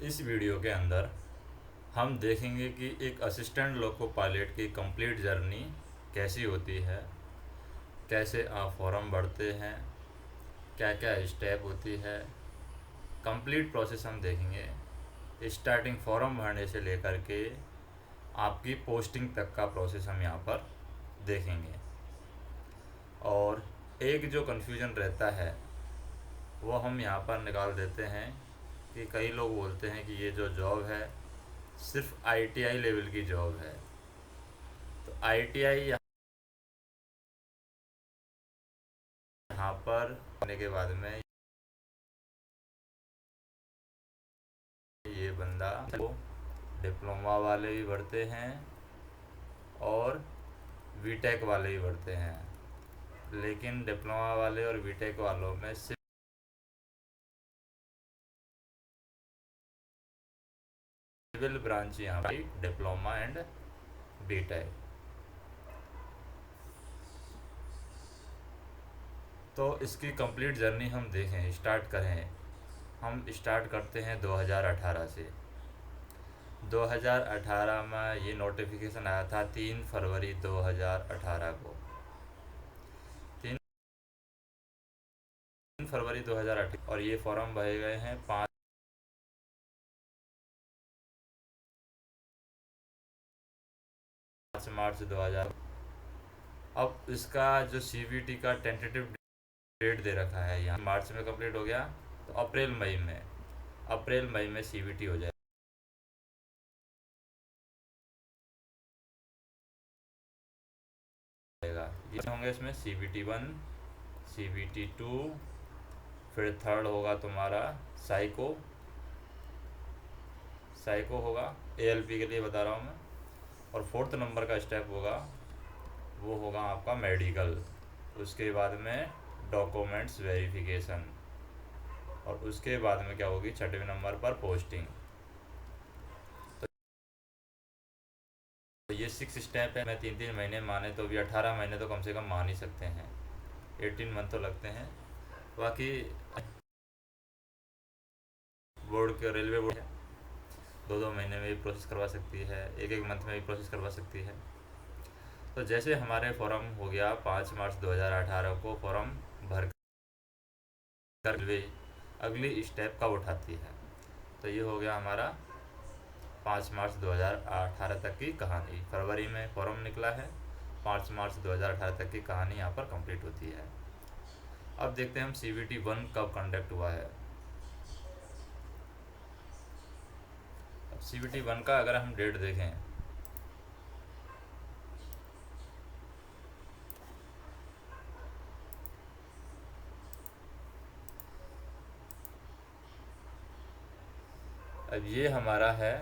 इस वीडियो के अंदर हम देखेंगे कि एक असिस्टेंट लोको पायलट की कंप्लीट जर्नी कैसी होती है, कैसे आप फॉर्म भरते हैं, क्या क्या स्टेप होती है। कंप्लीट प्रोसेस हम देखेंगे, स्टार्टिंग फॉर्म भरने से लेकर के आपकी पोस्टिंग तक का प्रोसेस हम यहाँ पर देखेंगे। और एक जो कन्फ्यूज़न रहता है वो हम यहाँ पर निकाल देते हैं कि कई लोग बोलते हैं कि ये जो जॉब है सिर्फ आईटीआई लेवल की जॉब है। तो आईटीआई यहाँ पर होने के बाद में ये बंदा को डिप्लोमा वाले भी भरते हैं और बीटेक वाले भी भरते हैं, लेकिन डिप्लोमा वाले और बीटेक वालों में सिविल ब्रांच यहाँ पर डिप्लोमा एंड बीटेक। तो इसकी कंप्लीट जर्नी हम देखें, स्टार्ट करें। हम स्टार्ट करते हैं 2018 से। 2018 में ये नोटिफिकेशन आया था 3 फरवरी 2018 को। 3 फरवरी 2018 और ये फॉर्म भरे गए हैं 5 मार्च 2000। अब इसका जो सीवीटी का टेंटेटिव डेट दे रखा है यहाँ, मार्च में कंप्लीट हो गया तो अप्रैल मई में सीवीटी हो जाएगा। ये होंगे इसमें सीवीटी 1, सीवीटी 2, फिर थर्ड होगा तुम्हारा साइको होगा, एएलपी के लिए बता रहा हूँ मैं। और फोर्थ नंबर का स्टेप होगा वो होगा आपका मेडिकल। उसके बाद में डॉक्यूमेंट्स वेरिफिकेशन और उसके बाद में क्या होगी, छठवें नंबर पर पोस्टिंग। तो ये 6 स्टेप है। मैं 3-3 महीने माने तो भी 18 महीने तो कम से कम मान ही सकते हैं, 18 मंथ तो लगते हैं। बाकी बोर्ड के रेलवे बोर्ड है 2-2 महीने में भी प्रोसेस करवा सकती है, 1-1 मंथ में भी प्रोसेस करवा सकती है। तो जैसे हमारे फॉर्म हो गया 5 मार्च 2018 को फॉर्म भर कर रेलवे अगली स्टेप कब उठाती है। तो ये हो गया हमारा 5 मार्च 2018 तक की कहानी। फरवरी में फॉर्म निकला है, 5 मार्च 2018 तक की कहानी यहाँ पर कंप्लीट होती है। अब देखते हैं हम सीवीटी 1 कब कंडक्ट हुआ है। अब सीवीटी 1 का अगर हम डेट देखें अब ये हमारा है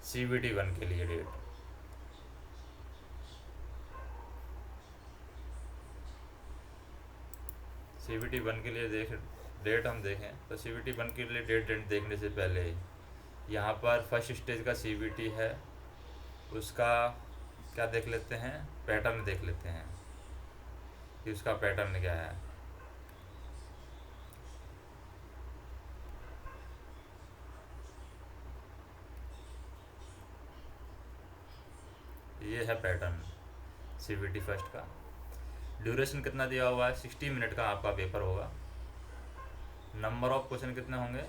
सीवीटी 1 के लिए डेट। सीवीटी 1 के लिए डेट हम देखें तो सीवीटी 1 के लिए डेट देखने से पहले यहाँ पर फर्स्ट स्टेज का सीवीटी है, उसका क्या देख लेते हैं, पैटर्न देख लेते हैं कि उसका पैटर्न क्या है। ये है पैटर्न सीवीटी फर्स्ट का। ड्यूरेशन कितना दिया हुआ है, 60 मिनट का आपका पेपर होगा। नंबर ऑफ क्वेश्चन कितने होंगे,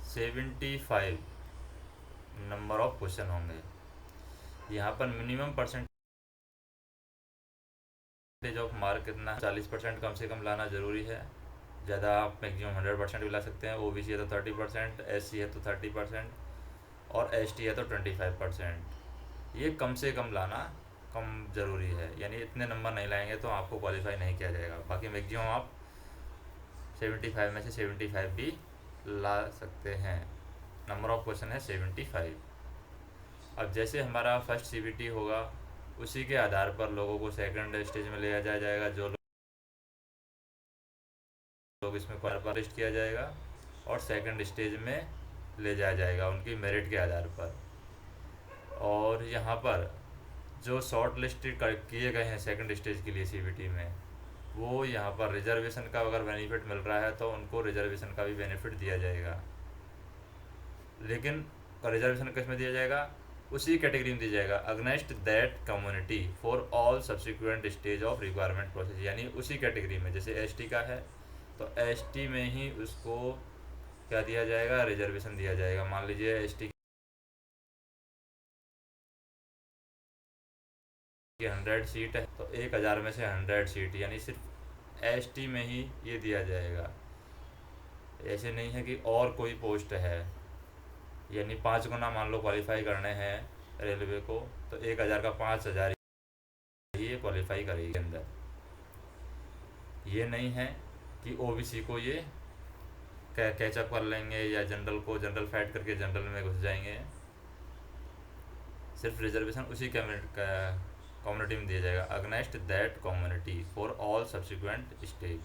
75 नंबर ऑफ क्वेश्चन होंगे। यहाँ पर मिनिमम परसेंटेज ऑफ मार्क कितना है, 40% कम से कम लाना ज़रूरी है। ज़्यादा आप मैक्सिमम 100% भी ला सकते हैं। ओबीसी है तो 30%, एससी है तो 30% और एसटी है तो 25%। ये कम से कम लाना कम ज़रूरी है, यानी इतने नंबर नहीं लाएंगे तो आपको क्वालिफाई नहीं किया जाएगा। बाकी मैक्सिमम आप 75 में से 75 भी ला सकते हैं। नंबर ऑफ क्वेश्चन है 75। अब जैसे हमारा फर्स्ट सीवीटी होगा उसी के आधार पर लोगों को सेकंड स्टेज में ले जाया जाएगा। जो लोग इसमें क्वालिफाई लिस्ट किया जाएगा और सेकंड स्टेज में ले जाया जाएगा उनकी मेरिट के आधार पर। और यहाँ पर जो शॉर्ट लिस्ट किए गए हैं सेकंड स्टेज के लिए सीवीटी में, वो यहाँ पर रिजर्वेशन का अगर बेनिफिट मिल रहा है तो उनको रिजर्वेशन का भी बेनिफिट दिया जाएगा। लेकिन रिजर्वेशन किस में दिया जाएगा, उसी कैटेगरी में दिया जाएगा, against that community for all subsequent stage of requirement process, यानी उसी कैटेगरी में, जैसे एसटी का है तो एसटी में ही उसको क्या दिया जाएगा, रिजर्वेशन दिया जाएगा। मान लीजिए एसटी की 100 सीट है तो 1000 में से 100 सीट, यानी सिर्फ एसटी में ही ये दिया जाएगा। ऐसे नहीं है कि और कोई पोस्ट है, यानी 5 गुना मान लो क्वालिफाई करने हैं रेलवे को, तो 1000 का 5000 ही ये क्वालिफाई करेगी अंदर। ये नहीं है कि ओबीसी को ये कैचअप कर लेंगे या जनरल को जनरल फाइट करके जनरल में घुस जाएंगे। सिर्फ रिजर्वेशन उसी कम्युनिटी में दिया जाएगा, against that community for all subsequent stage.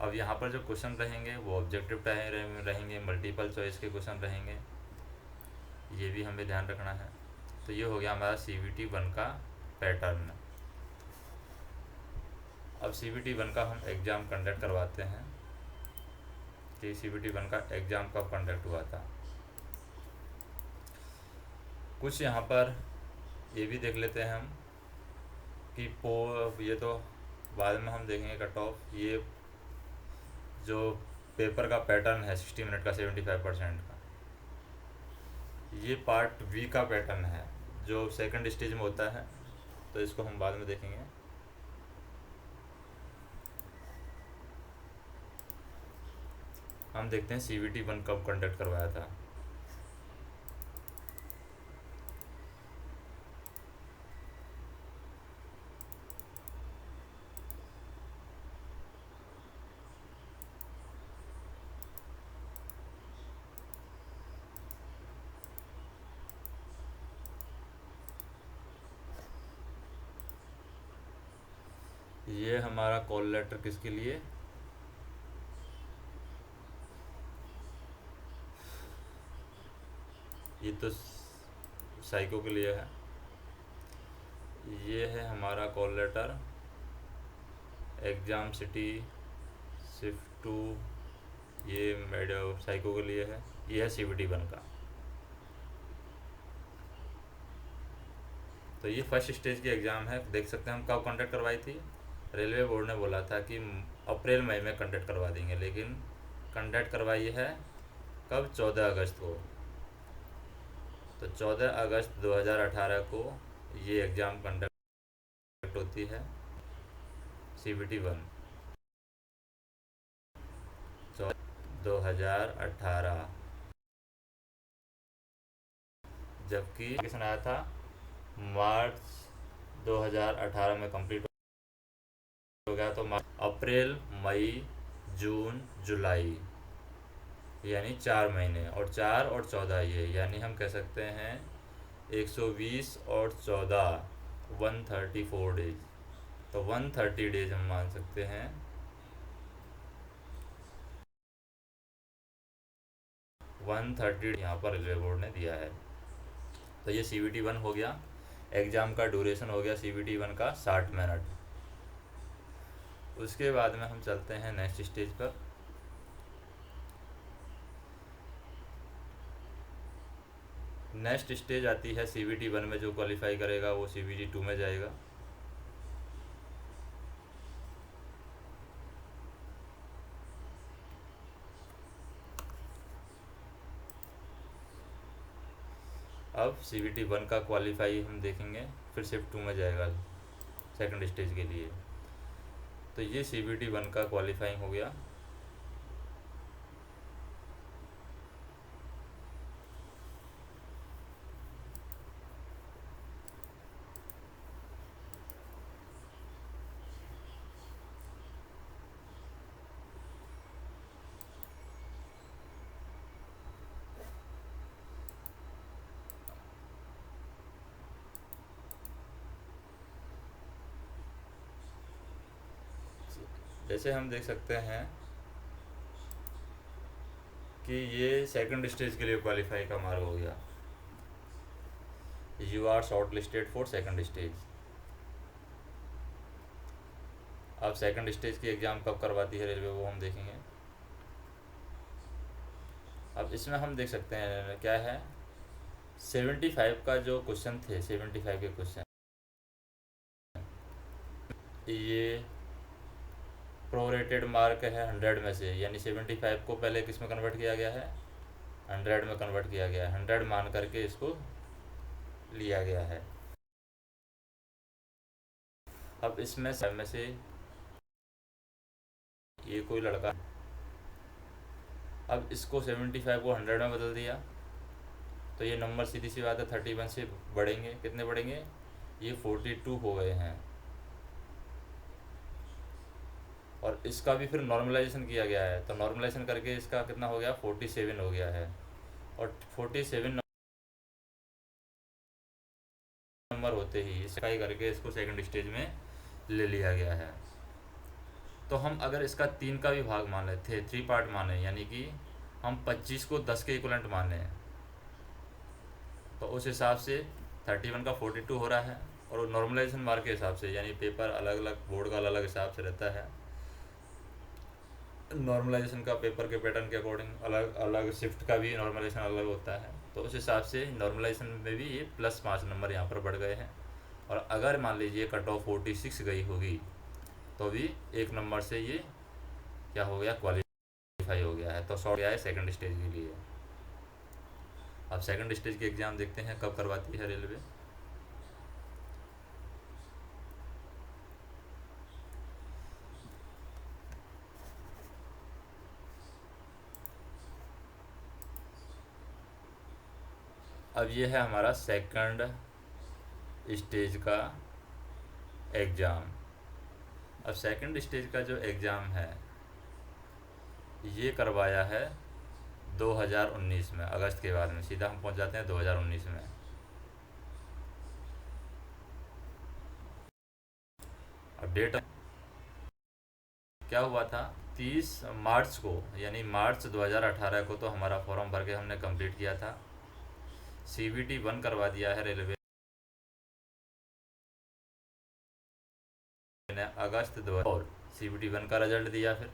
अब यहाँ पर जो क्वेश्चन रहेंगे वो ऑब्जेक्टिव रहेंगे, मल्टीपल चॉइस के क्वेश्चन रहेंगे, ये भी हमें ध्यान रखना है। तो ये हो गया हमारा CBT 1 का पैटर्न। अब CBT 1 का हम एग्ज़ाम कंडक्ट करवाते हैं कि CBT 1 का एग्ज़ाम कब कंडक्ट हुआ था। कुछ यहाँ पर ये भी देख लेते हैं हम कि ये तो बाद में हम देखेंगे कट ऑफ। ये जो पेपर का पैटर्न है 60 मिनट का 75% का, ये पार्ट बी का पैटर्न है जो सेकंड स्टेज में होता है, तो इसको हम बाद में देखेंगे। हम देखते हैं CBT 1 कब कंडक्ट करवाया था। ये हमारा कॉल लेटर किसके लिए, ये तो साइको के लिए है। ये है हमारा call letter exam city shift two, ये मेडो साइको के लिए है। ये है CBT 1 का। तो ये फर्स्ट स्टेज की एग्ज़ाम है, देख सकते हैं हम कब कंडक्ट करवाई थी। रेलवे बोर्ड ने बोला था कि अप्रैल मई में कंडक्ट करवा देंगे, लेकिन कंडक्ट करवाई है कब, 14 अगस्त को। तो 14 अगस्त 2018 को ये एग्ज़ाम कंडक्ट होती है CBT 1 2018। जबकि एप्लीकेशन आया था मार्च 2018 में कंप्लीट हो गया, तो अप्रैल मई जून जुलाई, यानी 4 महीने, और 4 और 14 ये, यानी हम कह सकते हैं 120 और 14 134 डेज। तो 130 डेज हम मान सकते हैं। 130 यहाँ पर रेलवे बोर्ड ने दिया है। तो ये CBT 1 हो गया। एग्ज़ाम का ड्यूरेशन हो गया CBT 1 का 60 मिनट। उसके बाद में हम चलते हैं नेक्स्ट स्टेज पर। नेक्स्ट स्टेज आती है CBT 1 में जो क्वालिफाई करेगा वो CBT 2 में जाएगा। अब CBT 1 का क्वालिफाई हम देखेंगे, फिर शिफ्ट 2 में जाएगा सेकंड स्टेज के लिए। तो ये CBT 1 का क्वालिफाइंग हो गया। जैसे हम देख सकते हैं कि ये सेकंड स्टेज के लिए क्वालिफाई का मार्क हो गया। You are short listed for second stage. अब सेकंड स्टेज की एग्ज़ाम कब करवाती है रेलवे वो हम देखेंगे। अब इसमें हम देख सकते हैं क्या है, 75 का जो क्वेश्चन थे, 75 के क्वेश्चन, ये प्रोरेटेड मार्क है 100 में से, यानी 75 को पहले किस में कन्वर्ट किया गया है, 100 में कन्वर्ट किया गया है, 100 मान करके इसको लिया गया है। अब इसमें सब में से ये कोई लड़का, अब इसको 75 को 100 में बदल दिया, तो ये नंबर सीधी सी बात है 31 से बढ़ेंगे, कितने बढ़ेंगे, ये 42 हो गए हैं। और इसका भी फिर नॉर्मलाइजेशन किया गया है, तो नॉर्मलाइजेशन करके इसका कितना हो गया, 47 हो गया है। और 47 नंबर होते ही इसका ही करके इसको सेकंड स्टेज में ले लिया गया है। तो हम अगर इसका 3 का भी भाग मान लेते थे, 3 पार्ट माने, यानी कि हम 25 को 10 के इक्वलेंट माने, तो उस हिसाब से 31 का 42 हो रहा है। और नॉर्मलाइजेशन मार्क के हिसाब से, यानी पेपर अलग अलग, बोर्ड का अलग अलग हिसाब से रहता है, नॉर्मलाइजेशन का पेपर के पैटर्न के अकॉर्डिंग अलग अलग, शिफ्ट का भी नॉर्मलाइजेशन अलग होता है, तो उस हिसाब से नॉर्मलाइजेशन में भी ये +5 नंबर यहाँ पर बढ़ गए हैं। और अगर मान लीजिए कट ऑफ 46 गई होगी, तो भी 1 नंबर से ये क्या हो गया, क्वालिफाई हो गया है, तो शॉर्ट गया है सेकंड स्टेज के लिए। अब सेकंड स्टेज के एग्ज़ाम देखते हैं कब करवाती है रेलवे। अब ये है हमारा सेकंड स्टेज का एग्ज़ाम। अब सेकंड स्टेज का जो एग्ज़ाम है ये करवाया है 2019 में, अगस्त के बाद में सीधा हम पहुंच जाते हैं 2019 में। अब डेट क्या हुआ था, 30 मार्च को, यानी मार्च 2018 को तो हमारा फॉर्म भर के हमने कंप्लीट किया था। CBT 1 करवा दिया है रेलवे ने अगस्त 2000, और CBT 1 का रिजल्ट दिया, फिर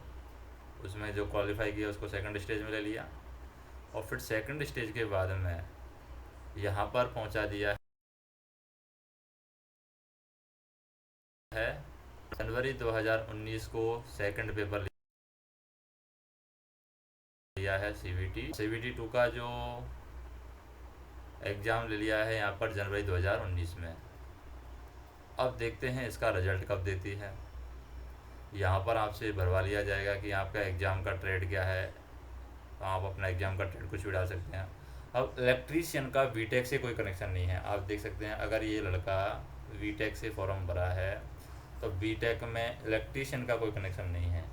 उसमें जो क्वालिफाई किया उसको सेकंड स्टेज में ले लिया। और फिर सेकंड स्टेज के बाद में यहाँ पर पहुँचा दिया है जनवरी 2019 को सेकंड पेपर लिया है CBT 2 का जो एग्ज़ाम ले लिया है यहाँ पर जनवरी 2019 में। अब देखते हैं इसका रिजल्ट कब देती है। यहाँ पर आपसे भरवा लिया जाएगा कि आपका एग्ज़ाम का ट्रेड क्या है, तो आप अपना एग्ज़ाम का ट्रेड कुछ भी डाल सकते हैं। अब इलेक्ट्रीशियन का बीटेक से कोई कनेक्शन नहीं है, आप देख सकते हैं अगर ये लड़का बीटेक से फॉर्म भरा है तो बीटेक में इलेक्ट्रीशियन का कोई कनेक्शन नहीं है,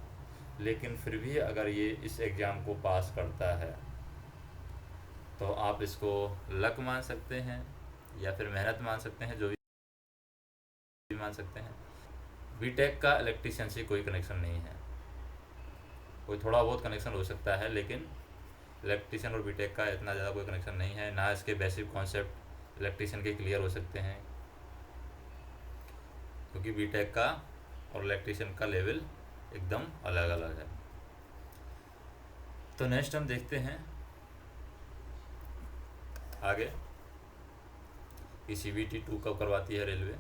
लेकिन फिर भी अगर ये इस एग्ज़ाम को पास करता है तो आप इसको लक मान सकते हैं या फिर मेहनत मान सकते हैं, जो भी मान सकते हैं। बीटेक का इलेक्ट्रीशियन से कोई कनेक्शन नहीं है, कोई थोड़ा बहुत कनेक्शन हो सकता है, लेकिन इलेक्ट्रीशियन और बीटेक का इतना ज़्यादा कोई कनेक्शन नहीं है। ना इसके बेसिक कॉन्सेप्ट इलेक्ट्रीशियन के क्लियर हो सकते हैं, क्योंकि बीटेक का और इलेक्ट्रीशियन का लेवल एकदम अलग अलग है। तो नेक्स्ट हम देखते हैं आगे कि CBT 2 कब करवाती है रेलवे।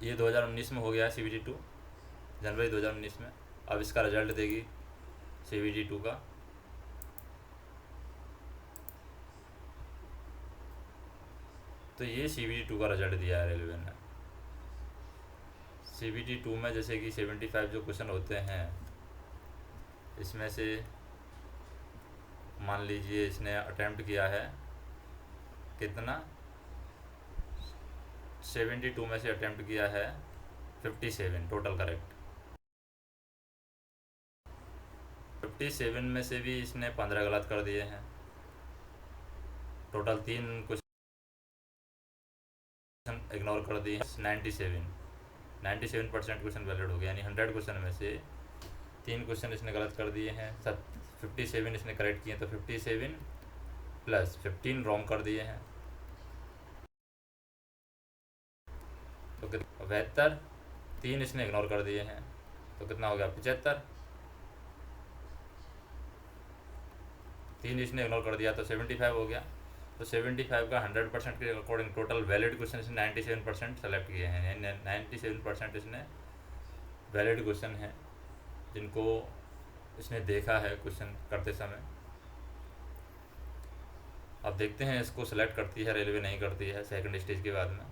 ये 2019 में हो गया है CBT 2, जनवरी 2019 में। अब इसका रिजल्ट देगी CBT 2 का। तो ये CBT 2 का रिजल्ट दिया है रेलवे ने। CBT 2 में जैसे कि 75 जो क्वेश्चन होते हैं, इसमें से मान लीजिए इसने अटेम्प्ट किया है कितना, 72 में से अटेम्प्ट किया है 57 टोटल करेक्ट। 57 में से भी इसने 15 गलत कर दिए हैं, टोटल 3 क्वेश्चन इग्नोर कर दिए हैं। 97% क्वेश्चन वैलिड हो गया, यानी 100 क्वेश्चन में से 3 क्वेश्चन इसने गलत कर दिए हैं। 57 इसने करेक्ट किए, तो 57 + 15 रॉन्ग कर दिए हैं, तो 72। 3 इसने इग्नोर कर दिए हैं, तो कितना हो गया 75। 3 इसने इग्नोर कर दिया तो 75 हो गया। तो 75 का 100% के अकॉर्डिंग टोटल वैलिड क्वेश्चन इसने 97% सेलेक्ट किए हैं, 97% इसने वैलिड क्वेश्चन हैं जिनको इसने देखा है क्वेश्चन करते समय। अब देखते हैं इसको सेलेक्ट करती है रेलवे नहीं करती है सेकंड स्टेज के बाद में।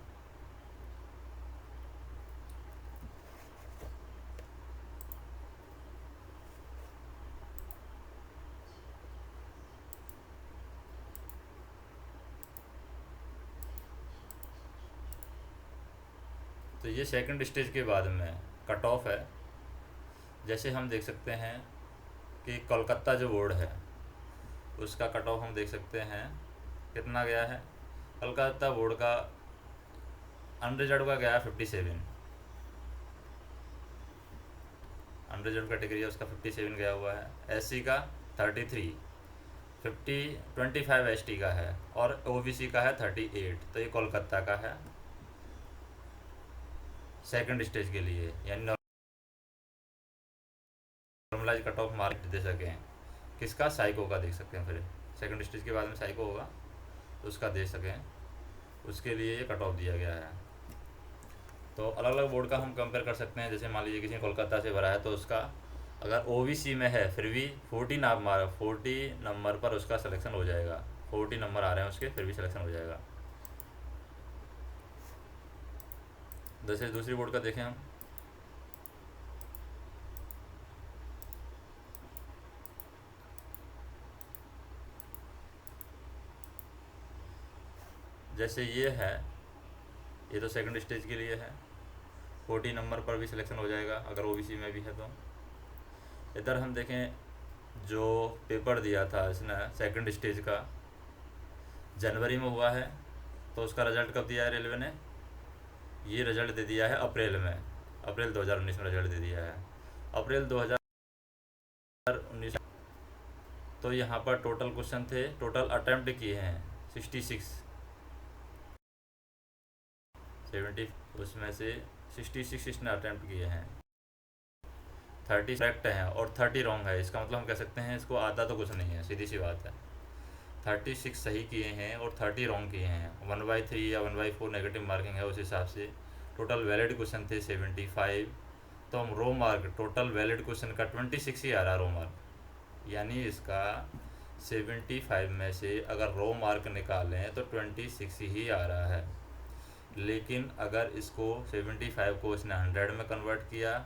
तो ये सेकंड स्टेज के बाद में कट ऑफ है। जैसे हम देख सकते हैं कि कोलकाता जो बोर्ड है उसका कट ऑफ हम देख सकते हैं कितना गया है। कोलकाता बोर्ड का अनरिजर्व का गया 57, अनरिजर्व कैटेगरी है उसका 57 गया हुआ है। एससी का 33, 25 एसटी का है और ओबीसी का है 38। तो ये कोलकाता का है सेकंड स्टेज के लिए, यानी नॉर्मलाइज कट ऑफ मार्क दे सकें। किसका? साइको का देख सकते हैं। फिर सेकंड स्टेज के बाद में साइको होगा तो उसका दे सकें, उसके लिए ये कट ऑफ दिया गया है। तो अलग अलग बोर्ड का हम कंपेयर कर सकते हैं। जैसे मान लीजिए किसी ने कोलकाता से भरा है तो उसका अगर ओबीसी में है फिर भी 40 नंबर पर उसका सिलेक्शन हो जाएगा। 40 नंबर आ रहे हैं उसके फिर भी सिलेक्शन हो जाएगा। जैसे दूसरी बोर्ड का देखें हम, जैसे ये है, ये तो सेकंड स्टेज के लिए है, 40 नंबर पर भी सिलेक्शन हो जाएगा अगर ओबीसी में भी है तो। इधर हम देखें जो पेपर दिया था इसने सेकंड स्टेज का जनवरी में हुआ है तो उसका रिजल्ट कब दिया है रेलवे ने? ये रिजल्ट दे दिया है अप्रैल में, अप्रैल 2019 में रिजल्ट दे दिया है, अप्रैल 2019। तो यहाँ पर टोटल क्वेश्चन थे, टोटल अटैम्प्ट किए हैं 66, 70, उसमें से 66 इसने अटैम्प्ट किए हैं, 30 करेक्ट हैं और 30 रॉन्ग है। इसका मतलब हम कह सकते हैं इसको आता तो कुछ नहीं है, सीधी सी बात है। 36 सही किए हैं और 30 रॉन्ग किए हैं। 1/3 या 1/4 नेगेटिव मार्किंग है उस हिसाब से। टोटल वैलिड क्वेश्चन थे 75, तो हम रो मार्क टोटल वैलिड क्वेश्चन का 26 ही आ रहा रो मार्क, यानी इसका 75 में से अगर रो मार्क निकालें तो 26 ही आ रहा है। लेकिन अगर इसको 75 को इसने 100 में कन्वर्ट किया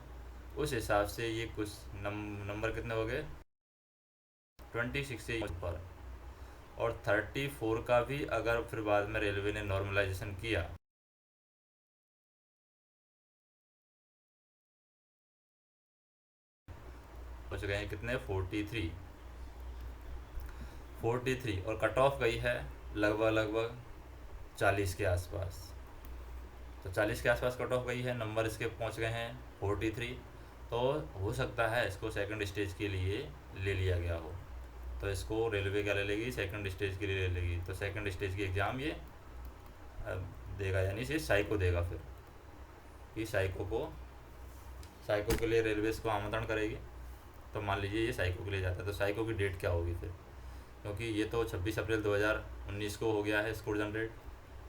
उस हिसाब से ये कुछ नंबर कितने हो गए? 26 से ऊपर। और 34 का भी अगर फिर बाद में रेलवे ने नॉर्मलाइजेशन किया पहुँच गए हैं कितने? 43 और कट ऑफ गई है लगभग 40 के आसपास। तो 40 के आसपास कट ऑफ गई है, नंबर इसके पहुंच गए हैं 43। तो हो सकता है इसको सेकंड स्टेज के लिए ले लिया गया हो, तो इसको रेलवे क्या ले लेगी? सेकंड स्टेज के लिए ले लेगी। तो सेकंड स्टेज की एग्ज़ाम ये देगा, यानी इसे साइको देगा। फिर कि साइको के लिए रेलवे इसको आमंत्रण करेगी। तो मान लीजिए ये साइको के लिए जाता है तो साइको की डेट क्या होगी फिर? क्योंकि ये तो 26 अप्रैल 2019 को हो गया है स्कोर जनरेट,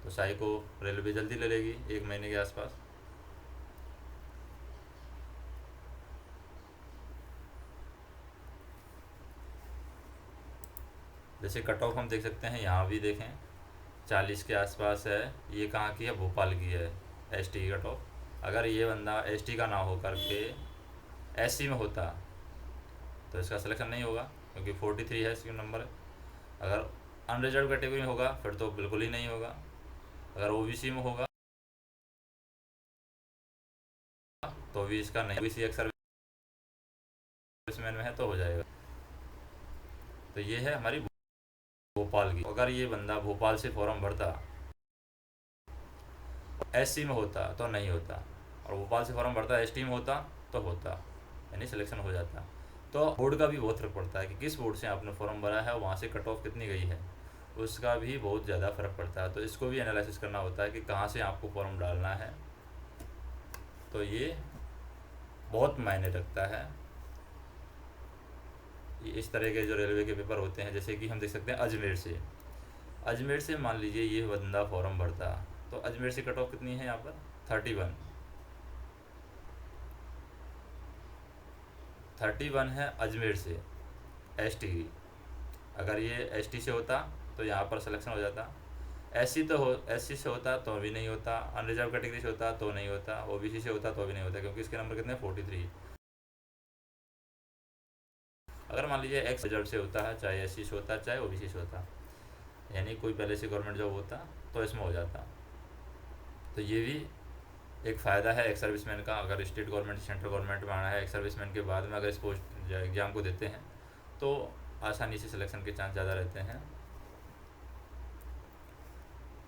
तो साइको रेलवे जल्दी ले लेगी 1 महीने के आसपास। जैसे कट ऑफ हम देख सकते हैं, यहाँ भी देखें 40 के आसपास है। ये कहाँ की है? भोपाल की है एसटी की कट ऑफ। अगर ये बंदा एसटी का ना हो करके एससी में होता तो इसका सिलेक्शन नहीं होगा, क्योंकि 43 है इसका नंबर। अगर अनरिजर्व कैटेगरी में होगा फिर तो बिल्कुल ही नहीं होगा। अगर ओबीसी में होगा तो भी इसका नहीं, ओबीसी एक सर्विसमैन में है तो हो जाएगा। तो ये है हमारी भोपाल की। अगर ये बंदा भोपाल से फॉर्म भरता, एससी में होता तो नहीं होता, और भोपाल से फॉर्म भरता एसटी में होता तो होता, यानी सिलेक्शन हो जाता। तो बोर्ड का भी बहुत फ़र्क पड़ता है कि किस बोर्ड से आपने फॉर्म भरा है और वहाँ से कट ऑफ कितनी गई है, उसका भी बहुत ज़्यादा फ़र्क पड़ता है। तो इसको भी एनालिसिस करना होता है कि कहाँ से आपको फॉर्म डालना है। तो ये बहुत मायने रखता है। इस तरह के जो रेलवे के पेपर होते हैं, जैसे कि हम देख सकते हैं अजमेर से मान लीजिए ये बंदा फॉर्म भरता, तो अजमेर से कट ऑफ कितनी है यहाँ पर? 31 है अजमेर से, एसटी की। अगर ये एसटी से होता तो यहाँ पर सिलेक्शन हो जाता। एससी से होता तो भी नहीं होता, अनरिजर्व कैटेगरी से होता तो नहीं होता, ओबीसी से होता तो भी नहीं होता, क्योंकि इसके नंबर कितने हैं? 43। अगर मान लीजिए एक्स रिजर्व से होता है, चाहे एससी से होता चाहे ओबीसी से होता, यानी कोई पहले से गवर्नमेंट जॉब होता, तो इसमें हो जाता। तो ये भी एक फ़ायदा है एक्स सर्विसमैन का। अगर स्टेट गवर्नमेंट सेंट्रल गवर्नमेंट में आना है एक्स सर्विसमैन के बाद में, अगर इस पोस्ट एग्ज़ाम को देते हैं तो आसानी से सिलेक्शन के चांस ज़्यादा रहते हैं।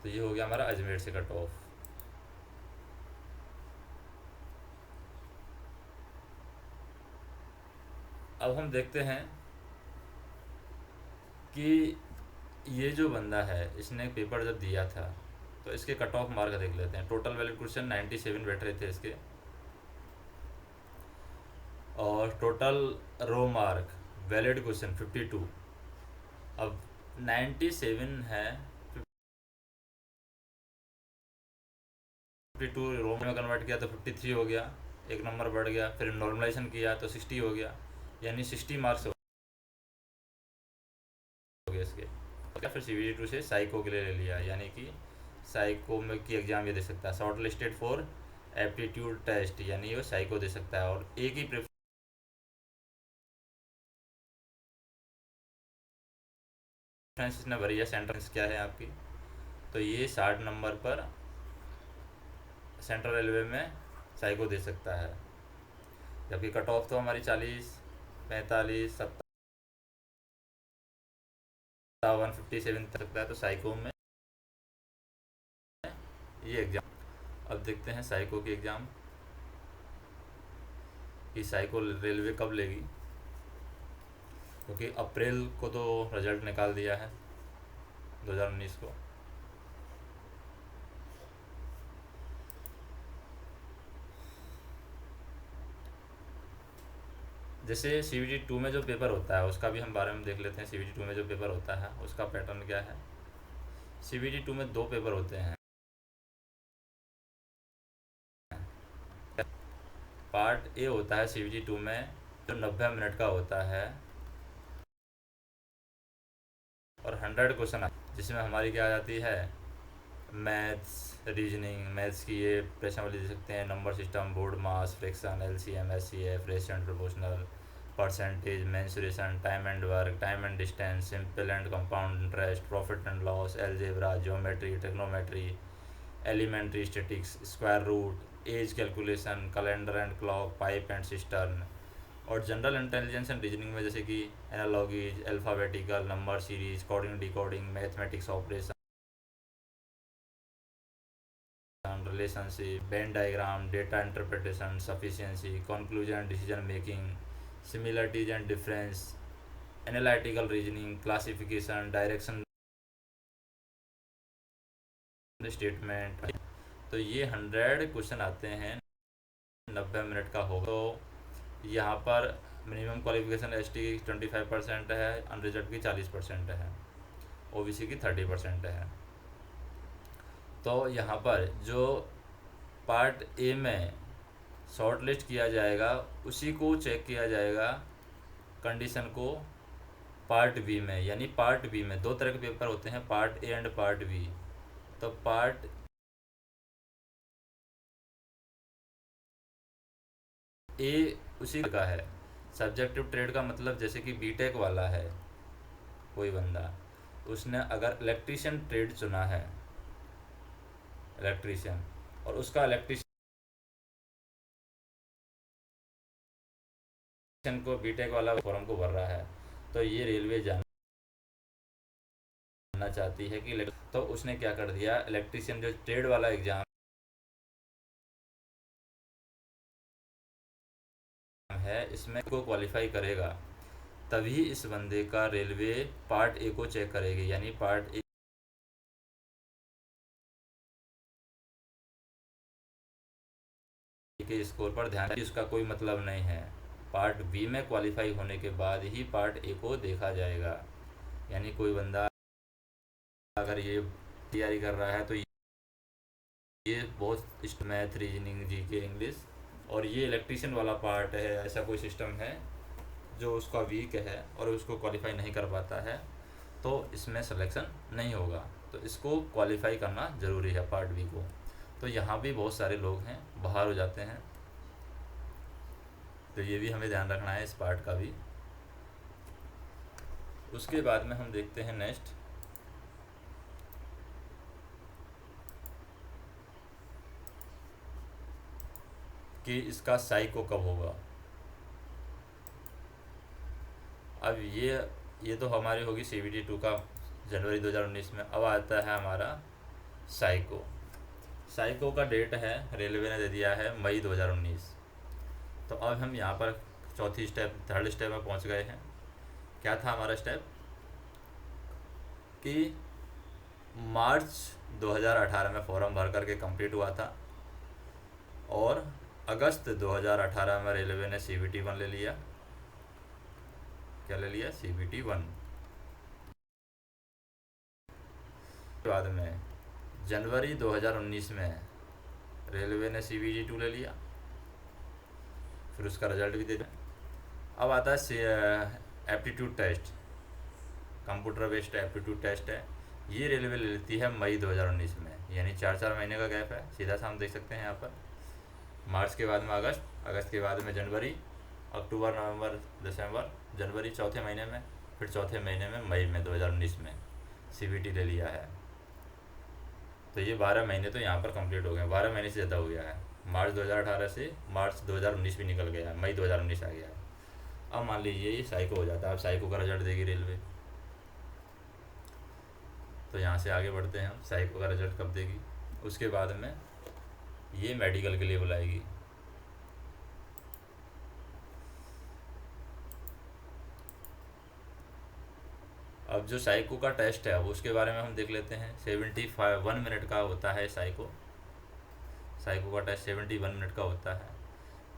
तो ये हो गया हमारा अजमेर से कट ऑफ। अब हम देखते हैं कि ये जो बंदा है इसने पेपर जब दिया था तो इसके कट ऑफ मार्क देख लेते हैं। टोटल वैलिड क्वेश्चन 97 बैठ रहे थे इसके, और total raw mark valid question 52। अब 97 है, 52 रो में कन्वर्ट किया तो 53 हो गया, एक नंबर बढ़ गया। फिर नॉर्मलाइजेशन किया तो 60 हो गया, यानी 60 मार्क्स हो गए इसके। और फिर CBT 2 से साइको के लिए ले लिया, यानी कि साइको में की एग्ज़ाम ये दे सकता है, short listed for aptitude test, यानी वो साइको दे सकता है। और एक ही प्रेफरेंस इसने भरी है, सेंट्रेंस क्या है आपकी, तो ये 60 नंबर पर सेंट्रल रेलवे में साइको दे सकता है। जबकि कट ऑफ तो हमारी 40, 45, 57, 57 तक सकता है, तो साइको में ये एग्ज़ाम। अब देखते हैं साइको की एग्ज़ाम कि साइको रेलवे कब लेगी, क्योंकि अप्रैल को तो रिजल्ट निकाल दिया है 2019 को। जैसे CBT 2 में जो पेपर होता है उसका भी हम बारे में देख लेते हैं। CBT 2 में जो पेपर होता है उसका पैटर्न क्या है। CBT 2 में दो पेपर होते हैं। पार्ट ए होता है CBT 2 में, जो 90 मिनट का होता है और 100 क्वेश्चन, जिसमें हमारी क्या आ जाती है, मैथ्स, रीजनिंग। मैथ्स की ये प्रश्नावली दे सकते हैं, number system, BODMAS, fraction, LCM, SCF, ratio and proportional, percentage, mensuration, time and work, time and distance, simple and compound interest, profit and loss, algebra, geometry, trigonometry, elementary statics, square root, age calculation, calendar and clock, pipe and cistern. और general intelligence and reasoning में जैसे कि analogies, alphabetical, number series, coding decoding, mathematics operation, relationship, Venn diagram, data interpretation, sufficiency, conclusion, decision making, similarities and difference, analytical reasoning, classification, direction statement. तो ये 100 question आते हैं, 90 minute का होगा। तो यहाँ पर मिनिमम क्वालिफिकेशन ST की 25% है, अनरिजर्व की 40% है, OBC की 30% है। तो यहाँ पर जो पार्ट ए में शॉर्ट लिस्ट किया जाएगा उसी को चेक किया जाएगा कंडीशन को पार्ट बी में। यानी पार्ट बी में दो तरह के पेपर होते हैं, part A and part B. तो पार्ट ए उसी का है। सब्जेक्टिव ट्रेड का मतलब जैसे कि बीटेक वाला है कोई बंदा, उसने अगर इलेक्ट्रीशियन ट्रेड चुना है, इलेक्ट्रीशियन, और उसका इलेक्ट्रीशियन को बीटेक वाला फॉर्म को भर रहा है, तो ये रेलवे जानना चाहती है कि तो उसने क्या कर दिया, इलेक्ट्रीशियन जो ट्रेड वाला एग्ज़ाम है इसमें को क्वालिफाई करेगा तभी इस बंदे का रेलवे पार्ट ए को चेक करेगी। यानी पार्ट ए के स्कोर पर ध्यान, उसका कोई मतलब नहीं है। पार्ट बी में क्वालिफाई होने के बाद ही पार्ट ए को देखा जाएगा। यानी कोई बंदा अगर ये तैयारी कर रहा है तो ये बहुत मैथ, रीजनिंग, जीके, इंग्लिश और ये इलेक्ट्रीशियन वाला पार्ट है, ऐसा कोई सिस्टम है जो उसका वीक है और उसको क्वालिफाई नहीं कर पाता है, तो इसमें सिलेक्शन नहीं होगा। तो इसको क्वालिफाई करना ज़रूरी है पार्ट बी को। तो यहाँ भी बहुत सारे लोग हैं बाहर हो जाते हैं, तो ये भी हमें ध्यान रखना है इस पार्ट का भी। उसके बाद में हम देखते हैं नेक्स्ट कि इसका साइको कब होगा। अब ये तो हमारी होगी CBT 2 का जनवरी 2019 में। अब आता है हमारा साइको। साइको का डेट है रेलवे ने दे दिया है मई 2019। तो अब हम यहाँ पर थर्ड स्टेप में पहुँच गए हैं। क्या था हमारा स्टेप कि मार्च 2018 में फॉर्म भर करके कंप्लीट हुआ था और अगस्त 2018 में रेलवे ने CBT 1 ले लिया। क्या ले लिया? CBT 1। बाद में जनवरी 2019 में रेलवे ने CBT 2 ले लिया, फिर उसका रिजल्ट भी दे दिया। अब आता है aptitude test, computer based aptitude test है। ये रेलवे ले लेती है मई 2019 में, यानी 4 महीने का गैप है। सीधा सा हम देख सकते हैं यहाँ पर मार्च के बाद में अगस्त, अगस्त के बाद में जनवरी, अक्टूबर, नवंबर, दिसंबर, जनवरी चौथे महीने में, फिर चौथे महीने में मई में 2019 में CBT ले लिया है। तो ये 12 महीने तो यहाँ पर कंप्लीट हो गए, 12 महीने से ज़्यादा हो गया है। मार्च 2018 से मार्च 2019 भी निकल गया है, मई 2019 आ गया है। अब मान लीजिए ये साइको हो जाता है, अब साइको का रिजल्ट देगी रेलवे। तो यहाँ से आगे बढ़ते हैं हम, साइको का रिजल्ट कब देगी। उसके बाद में ये मेडिकल के लिए बुलाएगी। अब जो साइको का टेस्ट है वो उसके बारे में हम देख लेते हैं। 71 मिनट का होता है साइको का टेस्ट 71 मिनट का होता है।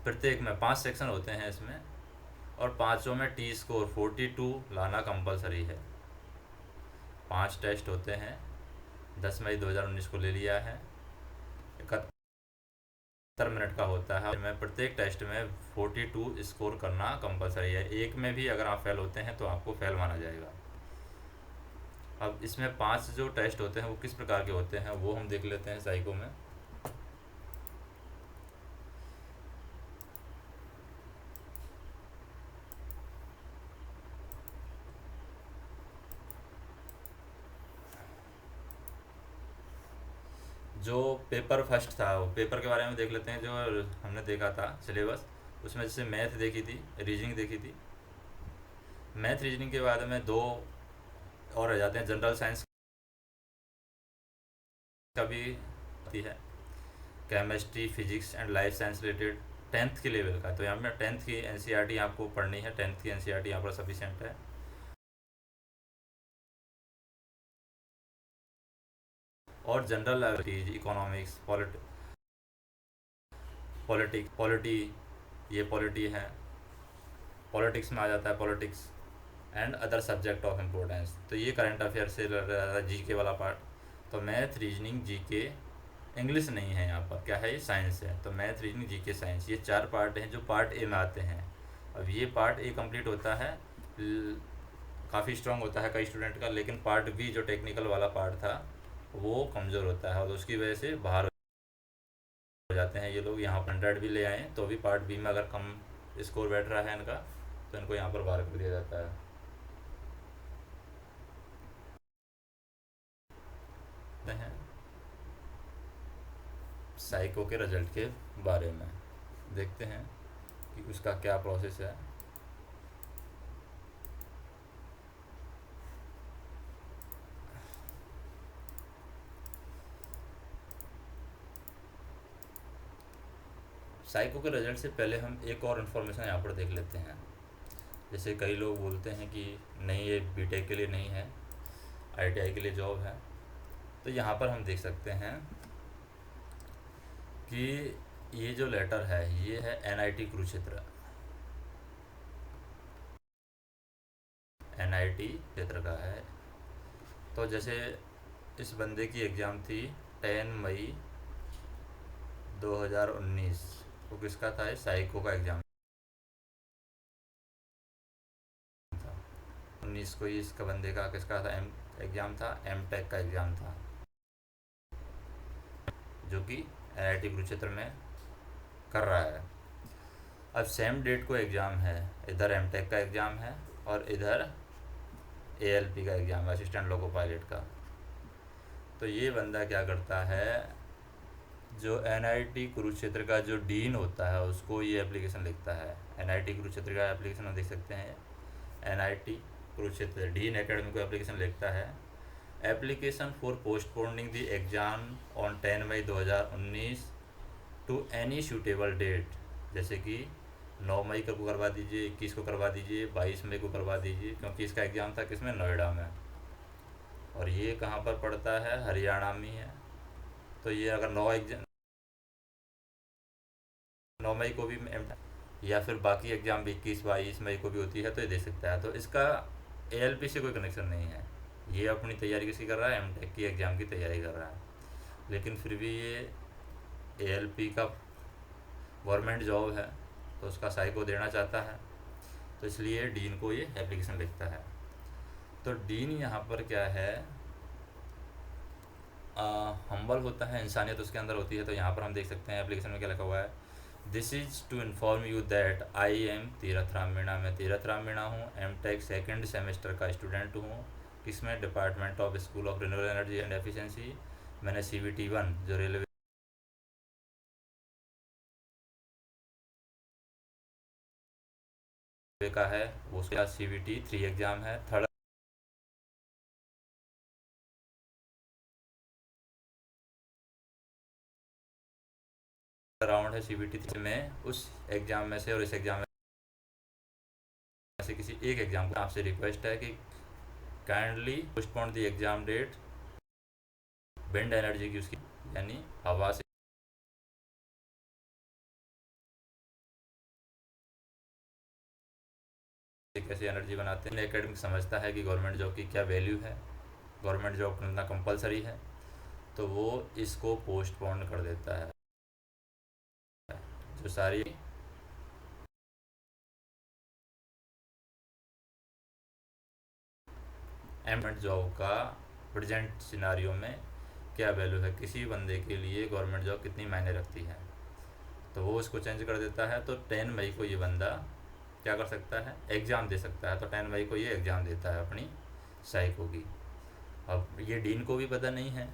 प्रत्येक में 5 सेक्शन होते हैं इसमें, और पाँचों में T स्कोर 42 लाना कंपलसरी है। 5 टेस्ट होते हैं, 10 मई 2019 को ले लिया है। 71 मिनट का होता है, में प्रत्येक टेस्ट में 42 स्कोर करना कंपलसरी है। एक में भी अगर आप फेल होते हैं तो आपको फेल माना जाएगा। अब इसमें 5 जो टेस्ट होते हैं वो किस प्रकार के होते हैं वो हम देख लेते हैं साइको में। जो पेपर फर्स्ट था वो पेपर के बारे में देख लेते हैं। जो हमने देखा था सिलेबस, उसमें जैसे मैथ देखी थी, रीजनिंग देखी थी। मैथ रीजनिंग के बाद में 2 और रह जाते हैं। जनरल साइंस का भी आती है, chemistry, physics and life science related 10th के लेवल का। तो यहाँ पर 10th की NCERT आपको पढ़नी है, 10th की NCERT यहाँ पर सफिशेंट है। और जनरल इकोनॉमिक्स, पॉलिटी, ये पॉलिटी है। पॉलिटिक्स में आ जाता है politics and other subject of importance. तो ये करंट अफेयर से GK वाला पार्ट। तो मैथ, रीजनिंग, GK, इंग्लिश नहीं है यहाँ पर, क्या है ये साइंस है। तो मैथ, रीजनिंग, GK, साइंस, ये 4 पार्ट हैं जो पार्ट ए में आते हैं। अब ये पार्ट ए कंप्लीट होता है, काफ़ी स्ट्रांग होता है कई स्टूडेंट का, लेकिन पार्ट बी जो टेक्निकल वाला पार्ट था वो कमज़ोर होता है और उसकी वजह से बाहर हो जाते हैं ये लोग। यहाँ पर 100 भी ले आए तो भी पार्ट बी में अगर कम स्कोर बैठ रहा है इनका तो इनको यहाँ पर बाहर कर दिया जाता है। हैं साइको के रिजल्ट के बारे में देखते हैं कि उसका क्या प्रोसेस है। साइको के रिजल्ट से पहले हम एक और इन्फॉर्मेशन यहाँ पर देख लेते हैं। जैसे कई लोग बोलते हैं कि नहीं ये बीटेक के लिए नहीं है, ITI के लिए जॉब है। तो यहाँ पर हम देख सकते हैं कि ये जो लेटर है ये है NIT कुरुक्षेत्र। एनआईटी क्षेत्र का है। तो जैसे इस बंदे की एग्ज़ाम थी 10 मई 2019 को, किसका था, साइको का एग्ज़ाम था। 19 को ही इसका बंदे का किसका था, एग्ज़ाम था, एम टेक का एग्ज़ाम था, जो कि एनआईटी कुरुक्षेत्र में कर रहा है। अब सेम डेट को एग्ज़ाम है, इधर एम टेक का एग्ज़ाम है और इधर एएलपी का एग्ज़ाम है, असिस्टेंट लोको पायलट का। तो ये बंदा क्या करता है, जो एनआईटी कुरुक्षेत्र का जो डीन होता है उसको ये एप्लीकेशन लिखता है। एनआईटी कुरुक्षेत्र का एप्लीकेशन हम देख सकते हैं, एनआईटी कुरुक्षेत्र डीन एकेडमी को एप्लीकेशन लिखता है। Application for postponing the exam on 10 May 2019 to any suitable date, जैसे कि 9 मई को करवा दीजिए, 21 को करवा दीजिए, 22 मई को करवा दीजिए, क्योंकि इसका एग्ज़ाम था किसमें, नोएडा में, और ये कहाँ पर पड़ता है, हरियाणा में है। तो ये अगर 9 मई को भी या फिर बाकी एग्ज़ाम भी 21-22 मई को भी होती है तो ये दे सकता है। तो इसका एएलपी से कोई कनेक्शन नहीं है, ये अपनी तैयारी किसकी कर रहा है, एमटेक की एग्ज़ाम की तैयारी कर रहा है। लेकिन फिर भी ये एएलपी का गवर्नमेंट जॉब है तो उसका साइको देना चाहता है, तो इसलिए डीन को ये एप्लीकेशन लिखता है। तो डीन यहाँ पर क्या है, हम्बल होता है, इंसानियत उसके अंदर होती है। तो यहाँ पर हम देख सकते हैं एप्लीकेशन में क्या लिखा हुआ है, this is to inform you that I am Tirath Ram Meena, मैं तीरथ राम मीणा हूँ, एम टेक सेकेंड सेमेस्टर का स्टूडेंट हूँ, किसमें, department of school of renewable energy and efficiency. मैंने CVT1 जो रेलवे का है उसका CVT3 एग्ज़ाम है, थर्ड राउंड है CVT3 में। उस एग्ज़ाम में से और इस एग्ज़ाम में से किसी एक एग्ज़ाम को आपसे रिक्वेस्ट है कि kindly postpone the exam date, wind energy की उसकी, यानी हवा से कैसे एनर्जी बनाते हैं। एकेडमिक समझता है कि गवर्नमेंट जॉब की क्या वैल्यू है, गवर्नमेंट जॉब करना कंपलसरी है, तो वो इसको पोस्टपोन कर देता है। जो सारी एमप्लॉयमेंट जॉब का प्रेजेंट सिनारियो में क्या वैल्यू है, किसी बंदे के लिए गवर्नमेंट जॉब कितनी मायने रखती है, तो वो उसको चेंज कर देता है। तो 10 मई को ये बंदा क्या कर सकता है, एग्ज़ाम दे सकता है। तो 10 मई को ये एग्ज़ाम देता है अपनी साइको की। अब ये डीन को भी पता नहीं है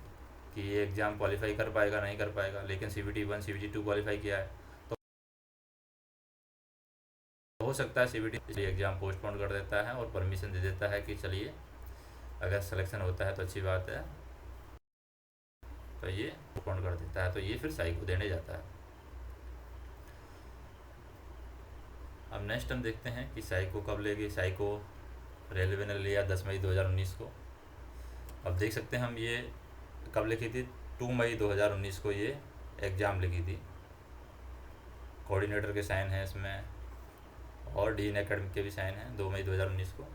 कि ये एग्ज़ाम क्वालिफाई कर पाएगा नहीं कर पाएगा, लेकिन CVT1 CVT2 क्वालिफाई किया है, तो हो सकता है CVT एग्ज़ाम पोस्टपोन कर देता है और परमिशन दे देता है कि चलिए अगर सिलेक्शन होता है तो अच्छी बात है, तो ये पोस्टपोन कर देता है। तो ये फिर साइको देने जाता है। अब नेक्स्ट हम देखते हैं कि साइको कब लेगी। साइको रेलवे ने लिया 10 मई 2019 को। अब देख सकते हैं हम ये कब लिखी थी, 2 मई 2019 को ये एग्ज़ाम लिखी थी। कोऑर्डिनेटर के साइन हैं इसमें और डीन एकेडमी के भी साइन हैं। 2 मई 2019 को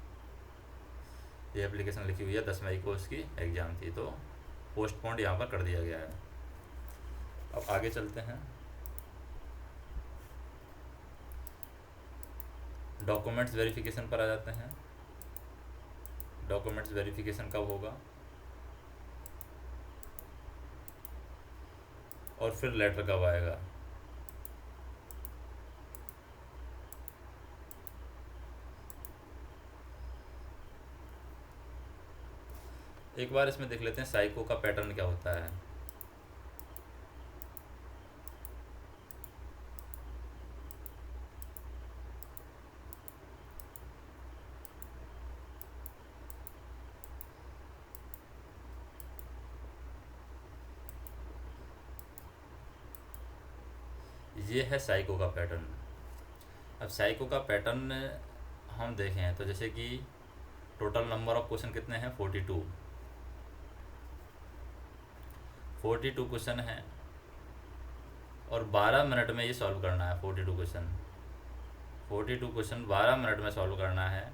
ये एप्लीकेशन लिखी हुई है, 10 मई को उसकी एग्ज़ाम थी, तो पोस्टपोन्ड यहाँ पर कर दिया गया है। अब आगे चलते हैं, डॉक्यूमेंट्स वेरिफिकेशन पर आ जाते हैं। डॉक्यूमेंट्स वेरिफिकेशन कब होगा और फिर लेटर कब आएगा। एक बार इसमें देख लेते हैं साइको का पैटर्न क्या होता है। ये है साइको का पैटर्न। अब साइको का पैटर्न हम देखें तो जैसे कि टोटल नंबर ऑफ क्वेश्चन कितने हैं, 42 क्वेश्चन हैं और 12 मिनट में ये सॉल्व करना है। 42 क्वेश्चन 12 मिनट में सॉल्व करना है।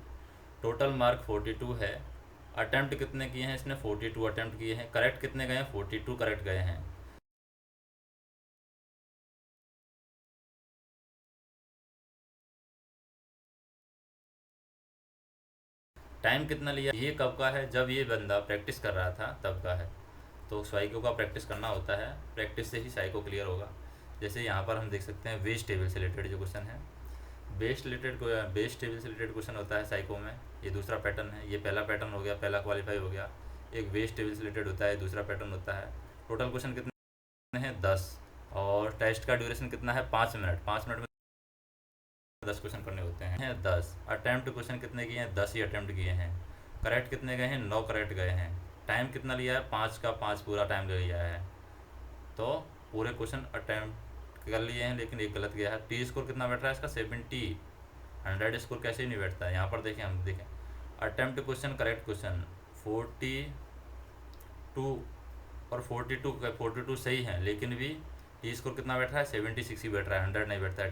टोटल मार्क 42 है। अटेम्प्ट कितने किए हैं इसने? 42 अटेम्प्ट किए हैं। करेक्ट कितने गए हैं? 42 करेक्ट गए हैं। टाइम कितना लिया? ये कब का है? जब ये बंदा प्रैक्टिस कर रहा था तब का है। तो साइको का प्रैक्टिस करना होता है, प्रैक्टिस से ही साइको क्लियर होगा। जैसे यहाँ पर हम देख सकते हैं वेज टेबल से रिलेटेड जो क्वेश्चन है, बेस टेबल से रिलेटेड क्वेश्चन होता है साइको में। ये दूसरा पैटर्न है, ये पहला पैटर्न हो गया, पहला क्वालिफाई हो गया। एक वेज टेबल से रिलेटेड होता है, दूसरा पैटर्न होता है। टोटल क्वेश्चन कितने हैं? 10। और टेस्ट का ड्यूरेशन कितना है? 5 मिनट। 5 मिनट में 10 क्वेश्चन करने होते हैं। 10 अटैम्प्ट क्वेश्चन कितने किए हैं? 10 ही अटैम्प्ट किए हैं। करेक्ट कितने गए हैं? 9 करेक्ट गए हैं। टाइम कितना लिया है? 5 का 5 पूरा टाइम ले लिया है। तो पूरे क्वेश्चन अटैम्प्ट कर लिए हैं, लेकिन एक गलत गया है। टी स्कोर कितना बैठ रहा है इसका? 70। 100 स्कोर कैसे ही नहीं बैठता है? यहाँ पर देखें, हम देखें अटैम्प्ट क्वेश्चन करेक्ट क्वेश्चन 42 और 42 सही है, लेकिन भी टी स्कोर कितना बैठ रहा है? 76 ही बैठ रहा है। 100 नहीं बैठता है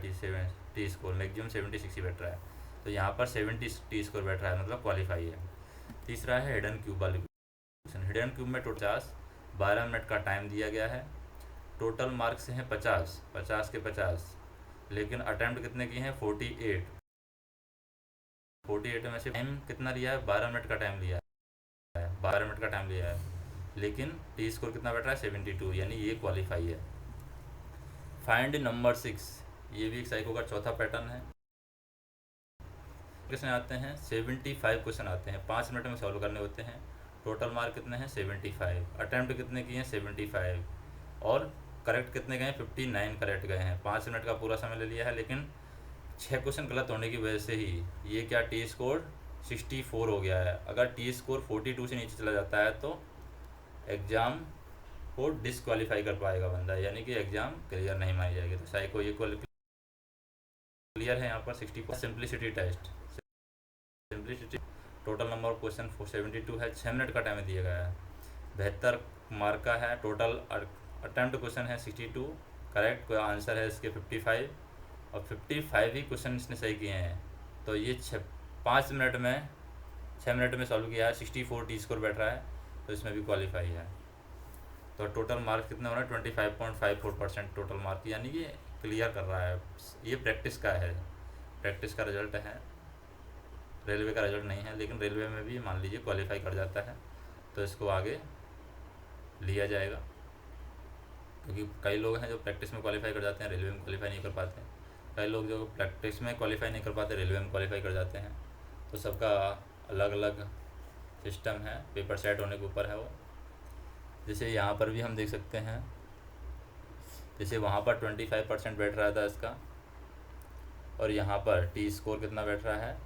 टी स्कोर, मैक्सिमम 76 ही बैठ रहा है। तो यहाँ पर 70 टी स्कोर बैठ रहा है, मतलब क्वालिफाई है। तीसरा है हिडन क्यूब वाली क्वेश्चन। हिडन क्यूब में टोटल 12 मिनट का टाइम दिया गया है। टोटल मार्क्स हैं 50, 50 के 50, लेकिन अटैम्प्ट कितने किए हैं? 48। 48 में से टाइम कितना लिया है? 12 मिनट का टाइम लिया है। 12 मिनट का टाइम लिया है, लेकिन टी स्कोर कितना बैठ रहा है? 72, यानी ये क्वालिफाई है। फाइंड नंबर 6, ये भी एक साइको का चौथा पैटर्न है। क्वेश्चन आते हैं 75 क्वेश्चन आते हैं, 5 मिनट में सॉल्व करने होते हैं। टोटल मार्क कितने हैं? 75। अटैम्प्ट कितने किए हैं? 75। और करेक्ट कितने गए हैं? 59 करेक्ट गए हैं। 5 मिनट का पूरा समय ले लिया है, लेकिन 6 क्वेश्चन गलत होने की वजह से ही ये क्या टी स्कोर 64 हो गया है। अगर टी स्कोर 42 से नीचे चला जाता है तो एग्ज़ाम को डिसक्वालीफाई कर पाएगा बंदा, यानी कि एग्ज़ाम क्लियर नहीं मानी जाएगी। तो साइको ये क्लियर है यहाँ पर 60। Simplicity test, simplicity total number of question 472 है। 6 मिनट का टाइम दिया गया है। 72 मार्क का है। टोटल अटैम्प्ट क्वेश्चन है 62, करेक्ट आंसर है इसके 55, और 55 ही क्वेश्चन इसने सही किए हैं। तो ये 5 मिनट में 6 मिनट में सॉल्व किया है। 64 टी स्कोर बैठ रहा है, तो इसमें भी क्वालिफाई है। तो टोटल मार्क कितने हो रहे हैं? 25.54% टोटल मार्क, यानी कि क्लियर कर रहा है। ये प्रैक्टिस का है, प्रैक्टिस का रिजल्ट है, रेलवे का रिजल्ट नहीं है। लेकिन रेलवे में भी मान लीजिए क्वालिफाई कर जाता है तो इसको आगे लिया जाएगा, क्योंकि कई लोग हैं जो प्रैक्टिस में क्वालिफाई कर जाते हैं, रेलवे में क्वालिफाई नहीं कर पाते हैं। कई लोग जो प्रैक्टिस में क्वालिफाई नहीं कर पाते, रेलवे में क्वालिफाई कर जाते हैं। तो सबका अलग अलग सिस्टम है, पेपर सेट होने के ऊपर है वो। जैसे यहाँ पर भी हम देख सकते हैं, जैसे वहाँ पर 25% बैठ रहा था इसका, और यहाँ पर टी स्कोर कितना बैठ रहा है?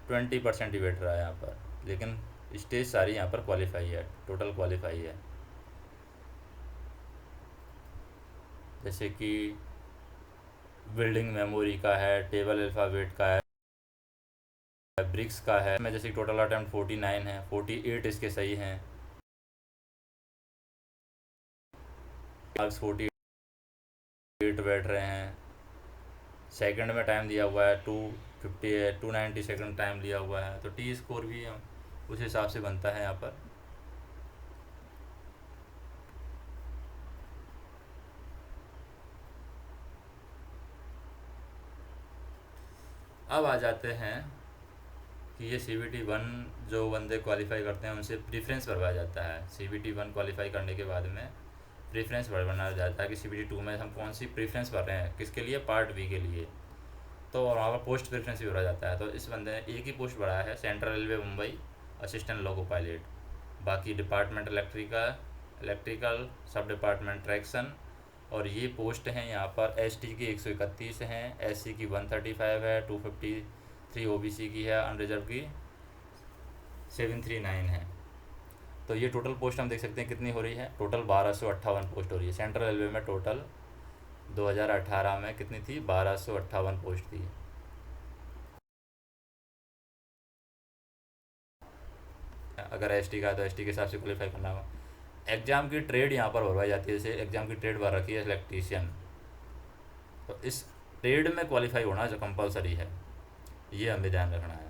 20% ही बैठ रहा है यहाँ पर, लेकिन स्टेज सारी यहाँ पर क्वालिफाई है, टोटल क्वालिफाई है। जैसे कि बिल्डिंग मेमोरी का है, टेबल अल्फ़ाबेट का है, ब्रिक्स का है। मैं जैसे टोटल अटैम्प्ट 49 है, 48 इसके सही हैं। मार्क्स 48 बैठ रहे हैं। सेकंड में टाइम दिया हुआ है 250 है, 290 सेकंड टाइम लिया हुआ है। तो टी स्कोर भी उस हिसाब से बनता है यहाँ पर। अब आ जाते हैं कि ये CBT 1 जो बंदे क्वालिफाई करते हैं उनसे प्रेफरेंस भरवाया जाता है। CBT 1 क्वालिफाई करने के बाद में प्रेफरेंस भरवाना जाता है कि CBT 2 में हम कौन सी प्रेफरेंस भर रहे हैं, किसके लिए? पार्ट बी के लिए। तो वहाँ पर पोस्ट प्रेफरेंस भी भरा जाता है। तो इस बंदे ने एक ही पोस्ट भरा है, central railway Mumbai, assistant loco pilot. बाकी डिपार्टमेंट इलेक्ट्रिकल, सब डिपार्टमेंट ट्रैक्शन। और ये पोस्ट हैं यहाँ पर ST की 131 हैं, SC की 135 है, 253 OBC की है, अनरिजर्व की 739 है। तो ये टोटल पोस्ट हम देख सकते हैं कितनी हो रही है। टोटल 1258 पोस्ट हो रही है। सेंट्रल रेलवे में टोटल 2018 में कितनी थी? 1258 पोस्ट थी। अगर ST का है तो ST के हिसाब से क्वालिफाई करना होगा। एग्ज़ाम की ट्रेड यहाँ पर भरवाई जाती है। जैसे एग्ज़ाम की ट्रेड भर रखी है इलेक्ट्रीशियन, तो इस ट्रेड में क्वालिफाई होना जो कंपलसरी है, ये हमें ध्यान रखना है।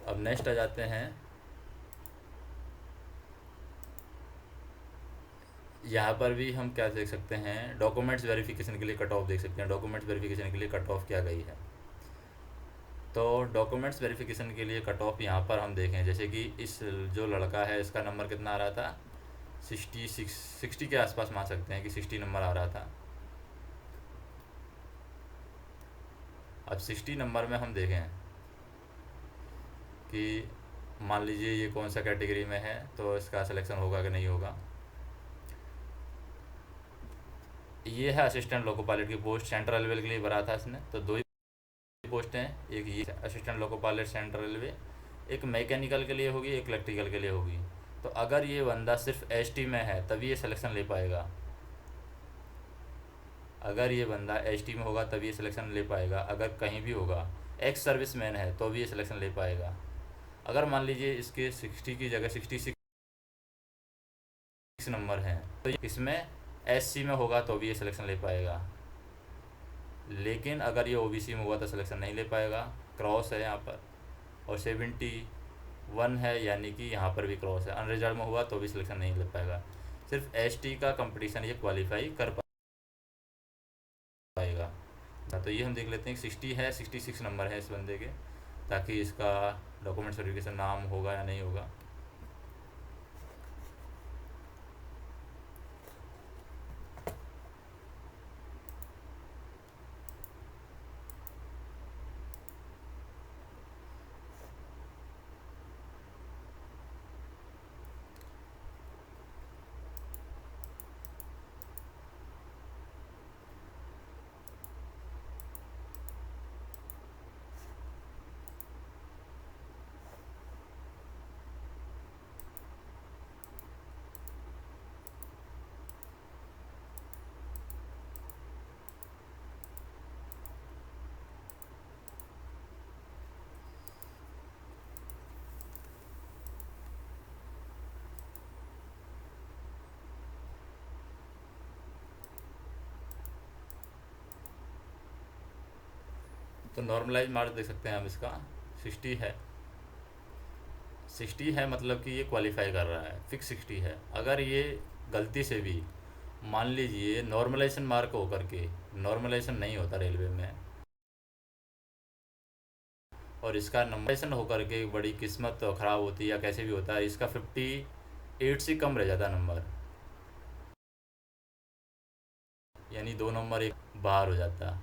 अब नेक्स्ट आ जाते हैं, यहाँ पर भी हम क्या देख सकते हैं, डॉक्यूमेंट्स वेरिफिकेशन के लिए कट ऑफ देख सकते हैं। डॉक्यूमेंट्स वेरिफिकेशन के लिए कट ऑफ क्या गई है, तो डॉक्यूमेंट्स वेरिफिकेशन के लिए कट ऑफ यहाँ पर हम देखें, जैसे कि इस जो लड़का है इसका नंबर कितना आ रहा था, 60 के आसपास मान सकते हैं कि 60 नंबर आ रहा था। अब 60 नंबर में हम देखें कि मान लीजिए ये कौन सा कैटेगरी में है, तो इसका सिलेक्शन होगा कि नहीं होगा। ये है असिस्टेंट लोको पायलट की पोस्ट, सेंट्रल रेलवे के लिए भरा था इसने, तो दो ही पोस्ट हैं, एक ये assistant loco pilot central railway, एक मैकेनिकल के लिए होगी, एक इलेक्ट्रिकल के लिए होगी। तो अगर ये बंदा सिर्फ एसटी में है तभी ये सिलेक्शन ले पाएगा, अगर ये बंदा एसटी में होगा तभी ये सिलेक्शन ले पाएगा। अगर कहीं भी होगा, एक्स सर्विस मैन है तो भी ये सिलेक्शन ले पाएगा। अगर मान लीजिए इसके 60 की जगह 66 नंबर हैं तो इसमें एससी में होगा तो भी ये सिलेक्शन ले पाएगा, लेकिन अगर ये ओबीसी में हुआ तो सिलेक्शन नहीं ले पाएगा। क्रॉस है यहाँ पर, और 71 है यानी कि यहाँ पर भी क्रॉस है। अनरिजर्व में हुआ तो भी सिलेक्शन नहीं ले पाएगा। सिर्फ एसटी का कंपटीशन ये क्वालिफाई कर पाएगा। तो ये हम देख लेते हैं, 60 है, 66 नंबर है इस बंदे के, ताकि इसका डॉक्यूमेंट वेरिफिकेशन नाम होगा या नहीं होगा। तो नॉर्मलाइज मार्क्स देख सकते हैं हम इसका, 60 है। 60 है मतलब कि ये क्वालिफाई कर रहा है, फिक्स 60 है। अगर ये गलती से भी मान लीजिए नॉर्मलाइजेशन मार्क होकर के, नॉर्मलाइजेशन नहीं होता रेलवे में, और इसका नंबरेशन होकर के बड़ी किस्मत तो ख़राब होती है या कैसे भी होता है, इसका 58 से कम रह जाता नंबर, यानी 2 नंबर एक बाहर हो जाता,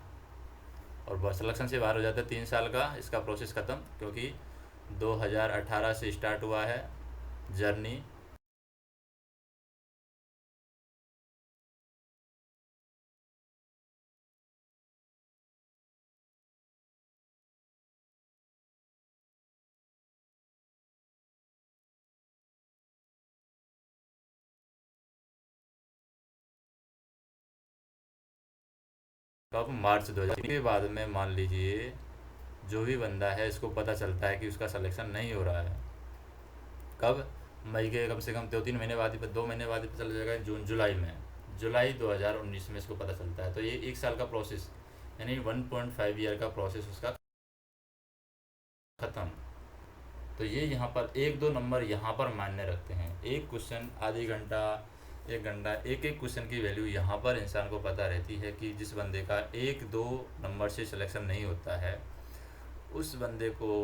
और सिलेक्शन से बाहर हो जाता है। 3 साल का इसका प्रोसेस ख़त्म, क्योंकि 2018 से स्टार्ट हुआ है जर्नी। कब, मार्च 2000 के बाद में मान लीजिए जो भी बंदा है इसको पता चलता है कि उसका सिलेक्शन नहीं हो रहा है, कब, मई के कम से कम 2-3 महीने बाद ही, 2 महीने बाद ही पता चल जाएगा, जून जुलाई में, जुलाई 2019 में इसको पता चलता है। तो ये 1 साल का प्रोसेस, यानी 1.5 ईयर का प्रोसेस उसका ख़त्म। तो ये यहाँ पर 1-2 नंबर यहाँ पर मान्य रखते हैं। एक क्वेश्चन आधे घंटा, 1 घंटा, एक एक क्वेश्चन की वैल्यू यहाँ पर इंसान को पता रहती है कि जिस बंदे का 1-2 नंबर से सिलेक्शन नहीं होता है, उस बंदे को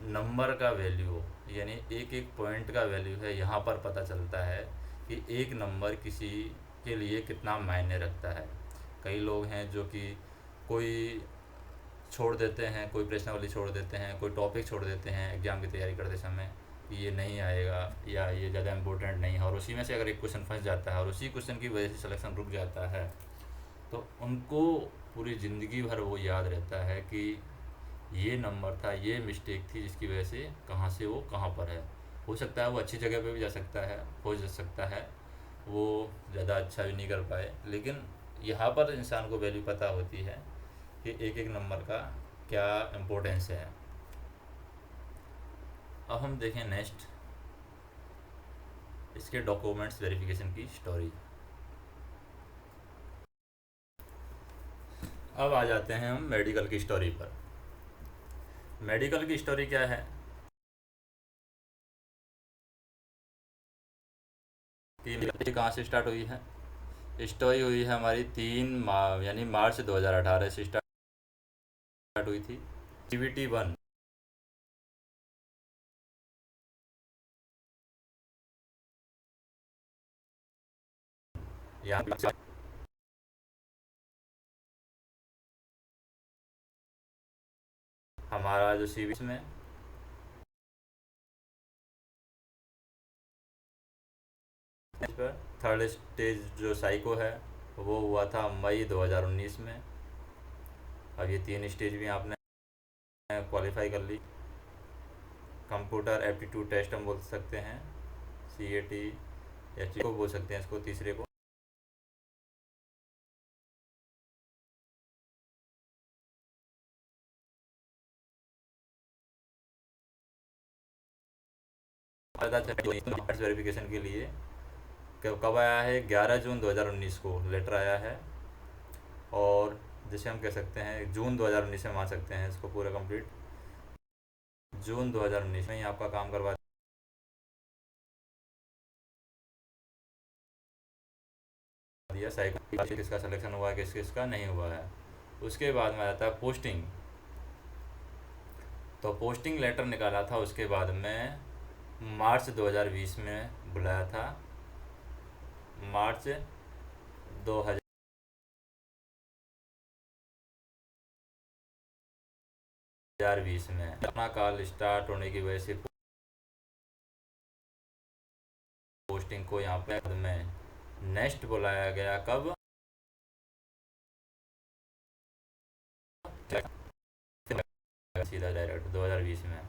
नंबर का वैल्यू, यानी एक एक पॉइंट का वैल्यू है, यहाँ पर पता चलता है कि एक नंबर किसी के लिए कितना मायने रखता है। कई लोग हैं जो कि कोई छोड़ देते हैं, कोई प्रश्नावली छोड़ देते हैं, कोई टॉपिक छोड़ देते हैं एग्ज़ाम की तैयारी करते समय कि ये नहीं आएगा या ये ज़्यादा इम्पोर्टेंट नहीं है, और उसी में से अगर एक क्वेश्चन फंस जाता है और उसी क्वेश्चन की वजह से सिलेक्शन रुक जाता है, तो उनको पूरी ज़िंदगी भर वो याद रहता है कि ये नंबर था, ये मिस्टेक थी जिसकी वजह से कहाँ से वो कहाँ पर है। हो सकता है वो अच्छी जगह पे भी जा सकता है, हो जा सकता है वो ज़्यादा अच्छा भी नहीं कर पाए, लेकिन यहाँ पर इंसान को वैल्यू पता होती है कि एक एक नंबर का क्या इम्पोर्टेंस है। अब हम देखें नेक्स्ट इसके डॉक्यूमेंट्स वेरिफिकेशन की स्टोरी। अब आ जाते हैं हम मेडिकल की स्टोरी पर। मेडिकल की स्टोरी क्या है, कि ये कहाँ से स्टार्ट हुई है। स्टोरी हुई है हमारी 3 यानी मार्च 2018 से स्टार्ट हुई थी। CVT 1 यहाँ पे हमारा जो सीवी में इस पर थर्ड स्टेज जो साइको है वो हुआ था मई 2019 में। अब ये 3 स्टेज भी आपने क्वालिफाई कर ली। कंप्यूटर एप्टीट्यूड टेस्ट हम बोल सकते हैं, CAT या को बोल सकते हैं इसको तीसरे को। वेरिफिकेशन के लिए कब आया है, 11 जून 2019 को लेटर आया है। और जैसे हम कह सकते हैं जून 2019 में मान सकते हैं इसको पूरा कंप्लीट। जून 2019 में ही आपका काम करवा दिया साइकिल किसका सिलेक्शन हुआ है, किस किसका नहीं हुआ है। उसके बाद में आता है पोस्टिंग। तो पोस्टिंग लेटर निकाला था उसके बाद में मार्च 2020 में बुलाया था। मार्च 2020 में अपना कॉल स्टार्ट होने की वजह से पोस्टिंग को यहाँ पे में नेक्स्ट बुलाया गया कब, सीधा डायरेक्ट 2020 में।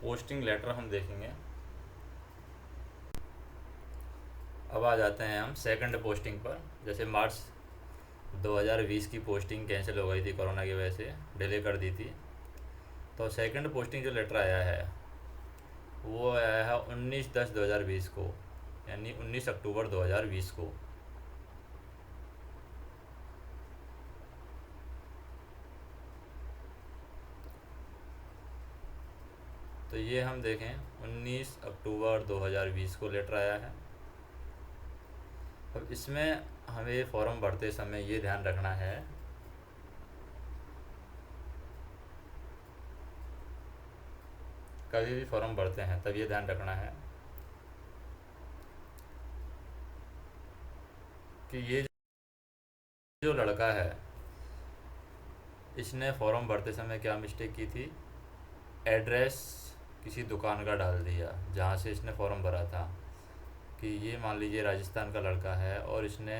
पोस्टिंग लेटर हम देखेंगे। अब आ जाते हैं हम सेकंड पोस्टिंग पर। जैसे मार्च 2020 की पोस्टिंग कैंसिल हो गई थी कोरोना की वजह से, डिले कर दी थी। तो सेकंड पोस्टिंग जो लेटर आया है वो आया है 19/10/2020 को, यानी 19 अक्टूबर 2020 को। तो ये हम देखें 19 अक्टूबर 2020 को लेटर आया है। अब इसमें हमें फॉर्म भरते समय ये ध्यान रखना है कभी भी फॉर्म भरते हैं तब ये ध्यान रखना है कि ये जो लड़का है इसने फॉर्म भरते समय क्या मिस्टेक की थी, एड्रेस किसी दुकान का डाल दिया जहाँ से इसने फॉर्म भरा था। कि ये मान लीजिए राजस्थान का लड़का है और इसने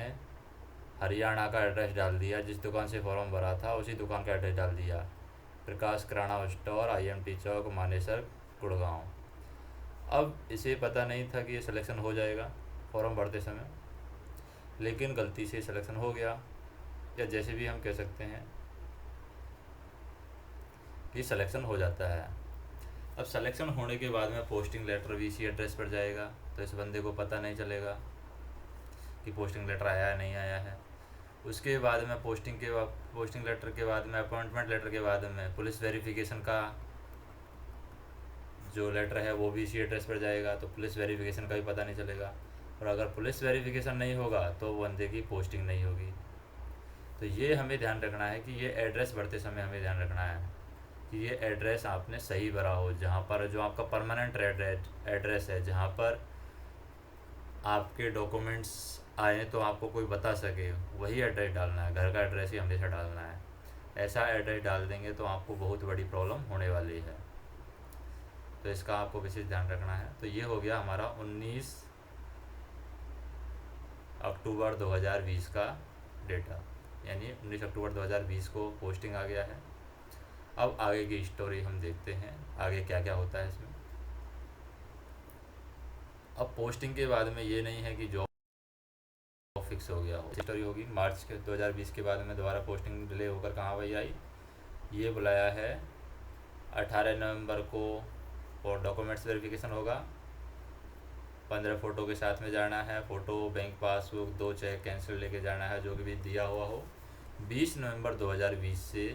हरियाणा का एड्रेस डाल दिया, जिस दुकान से फॉर्म भरा था उसी दुकान का एड्रेस डाल दिया, प्रकाश किराना स्टोर, IMT चौक, मानेसर, गुड़गांव। अब इसे पता नहीं था कि ये सिलेक्शन हो जाएगा फॉर्म भरते समय, लेकिन गलती से सिलेक्शन हो गया, या जैसे भी हम कह सकते हैं कि सिलेक्शन हो जाता है। अब सिलेक्शन होने के बाद में पोस्टिंग लेटर भी इसी एड्रेस पर जाएगा, तो इस बंदे को पता नहीं चलेगा कि पोस्टिंग लेटर आया है नहीं आया है। उसके बाद में पोस्टिंग लेटर के बाद में अपॉइंटमेंट लेटर के बाद में पुलिस वेरिफिकेशन का जो लेटर है वो भी इसी एड्रेस पर जाएगा, तो पुलिस वेरिफिकेशन का भी पता नहीं चलेगा। और अगर पुलिस वेरिफिकेशन नहीं होगा तो बंदे की पोस्टिंग नहीं होगी। तो ये हमें ध्यान रखना है कि ये एड्रेस भरते समय हमें ध्यान रखना है कि ये एड्रेस आपने सही भरा हो, जहाँ पर जो आपका परमानेंट एड्रेस है, जहाँ पर आपके डॉक्यूमेंट्स आए तो आपको कोई बता सके, वही एड्रेस डालना है, घर का एड्रेस ही हमेशा डालना है। ऐसा एड्रेस डाल देंगे तो आपको बहुत बड़ी प्रॉब्लम होने वाली है, तो इसका आपको विशेष ध्यान रखना है। तो ये हो गया हमारा 19 अक्टूबर 2020 का डेटा, यानी 19 अक्टूबर 2020 को पोस्टिंग आ गया है। अब आगे की स्टोरी हम देखते हैं, आगे क्या क्या होता है इसमें। अब पोस्टिंग के बाद में ये नहीं है कि जॉब फिक्स हो गया हो, स्टोरी होगी मार्च के 2020 के बाद में दोबारा पोस्टिंग डिले होकर कहाँ वही आई, ये बुलाया है 18 नवंबर को, और डॉक्यूमेंट्स वेरिफिकेशन होगा। 15 फ़ोटो के साथ में जाना है, photo, bank passbook, 2 cheque cancel लेके जाना है जो कि भी दिया हुआ हो। 20 नवंबर 2020 से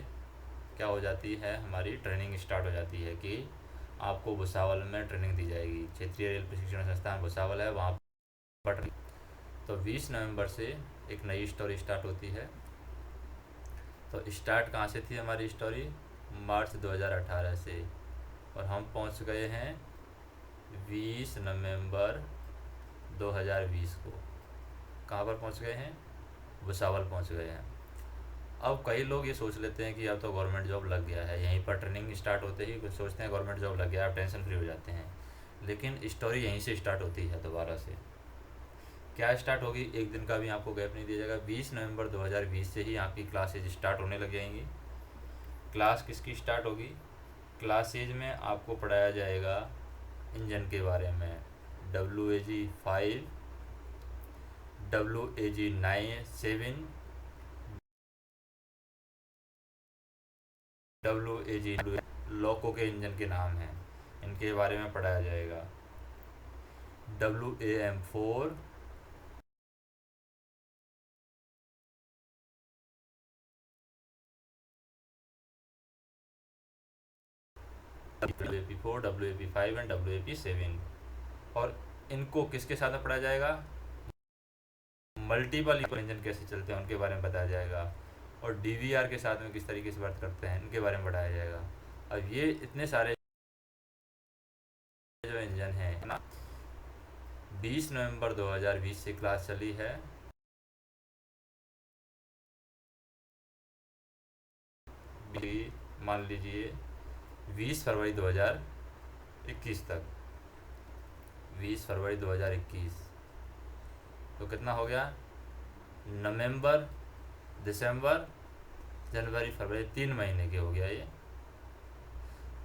क्या हो जाती है, हमारी ट्रेनिंग स्टार्ट हो जाती है कि आपको भुसावल में ट्रेनिंग दी जाएगी। क्षेत्रीय रेल प्रशिक्षण संस्थान भुसावल है, वहाँ पर। तो 20 नवंबर से एक नई स्टोरी स्टार्ट होती है। तो स्टार्ट कहाँ से थी हमारी स्टोरी, मार्च 2018 से, और हम पहुँच गए हैं 20 नवंबर 2020 को। कहाँ पर पहुँच गए हैं, भुसावल पहुँच गए हैं। अब कई लोग ये सोच लेते हैं कि अब तो गवर्नमेंट जॉब लग गया है, यहीं पर ट्रेनिंग स्टार्ट होते ही कुछ सोचते हैं गवर्नमेंट जॉब लग गया, आप टेंशन फ्री हो जाते हैं। लेकिन स्टोरी यहीं से स्टार्ट होती है दोबारा से। क्या स्टार्ट होगी, एक दिन का भी आपको गैप नहीं दिया जाएगा। 20 नवंबर 2020 से ही आपकी क्लासेज स्टार्ट होने लग जाएंगी। क्लास किसकी स्टार्ट होगी, क्लासेज में आपको पढ़ाया जाएगा इंजन के बारे में, WAG-5, WAG-9, 7, WAG, लोको के इंजन के नाम हैं, इनके बारे में पढ़ाया जाएगा। WAM-4, WAP-4, WAP-5 and WAP-7। और इनको किसके साथ में पढ़ाया जाएगा, मल्टीपल इंजन कैसे चलते हैं उनके बारे में बताया जाएगा, और DVR के साथ में किस तरीके से वर्क करते हैं इनके बारे में बताया जाएगा। अब ये इतने सारे जो इंजन हैं ना, 20 नवंबर 2020 से क्लास चली है, मान लीजिए 20 फरवरी 2021 तक, 20 फरवरी 2021। तो कितना हो गया, नवंबर, दिसंबर, जनवरी, फरवरी, 3 महीने के हो गया ये,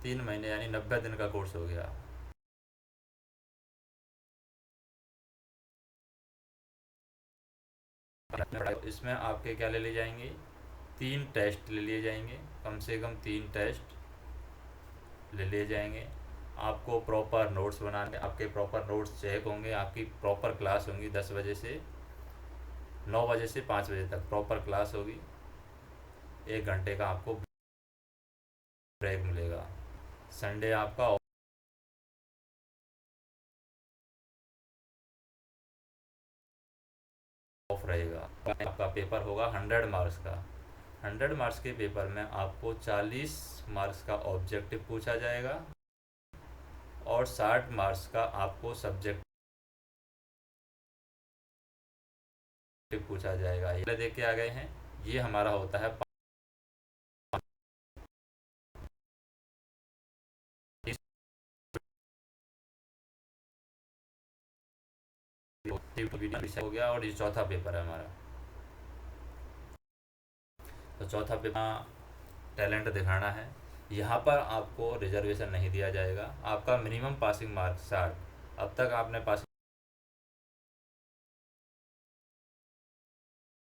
3 महीने यानी 90 दिन का कोर्स हो गया। इसमें आपके क्या ले लिए जाएंगे, 3 टेस्ट ले लिए जाएंगे, कम से कम 3 टेस्ट ले लिए जाएंगे। आपको प्रॉपर नोट्स बनाने, आपके प्रॉपर नोट्स चेक होंगे, आपकी प्रॉपर क्लास होंगी 10 बजे से 9 बजे से 5 बजे तक प्रॉपर क्लास होगी। 1 घंटे का आपको ब्रेक मिलेगा। संडे आपका ऑफ रहेगा। आपका पेपर होगा 100 मार्क्स का। 100 मार्क्स के पेपर में आपको 40 मार्क्स का ऑब्जेक्टिव पूछा जाएगा, और 60 मार्क्स का आपको सब्जेक्ट पूछा जाएगा। ये देख के आ गए हैं, ये हमारा होता है हो गया, और ये चौथा पेपर है हमारा। तो चौथा पेपर टैलेंट दिखाना है। यहाँ पर आपको रिजर्वेशन नहीं दिया जाएगा, आपका मिनिमम पासिंग मार्क 60, अब तक आपने पासिंग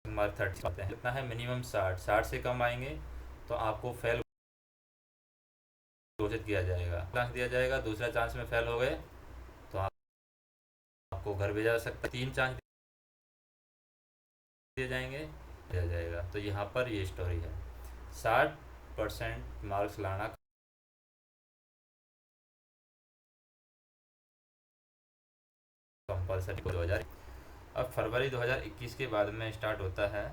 मार्क 30 पाते हैं, कितना है मिनिमम 60, 60 से कम आएंगे तो आपको फेल घोषित किया जाएगा, चांस दिया जाएगा। दूसरा चांस में फेल हो गए तो आपको घर भेजा जा सकता है। 3 चांस दिए जाएंगे, दिया जाएगा। तो यहाँ पर ये स्टोरी है, 60% मार्क्स लाना कंपलसरी 2000। अब फरवरी 2021 के बाद में स्टार्ट होता है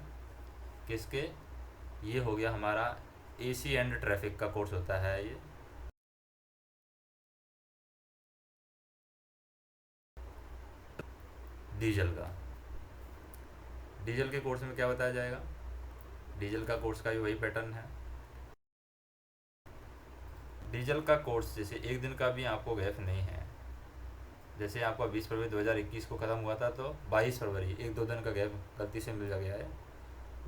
किसके, ये हो गया हमारा AC एंड ट्रैफिक का कोर्स होता है ये। डीजल का डीजल के कोर्स में क्या बताया जाएगा? डीजल का कोर्स का भी वही पैटर्न है। डीजल का कोर्स जैसे एक दिन का भी आपको गैप नहीं है। जैसे आपका 20 फरवरी 2021 को ख़त्म हुआ था, तो 22 फरवरी, एक दो दिन का गैप गलती से मिल गया है।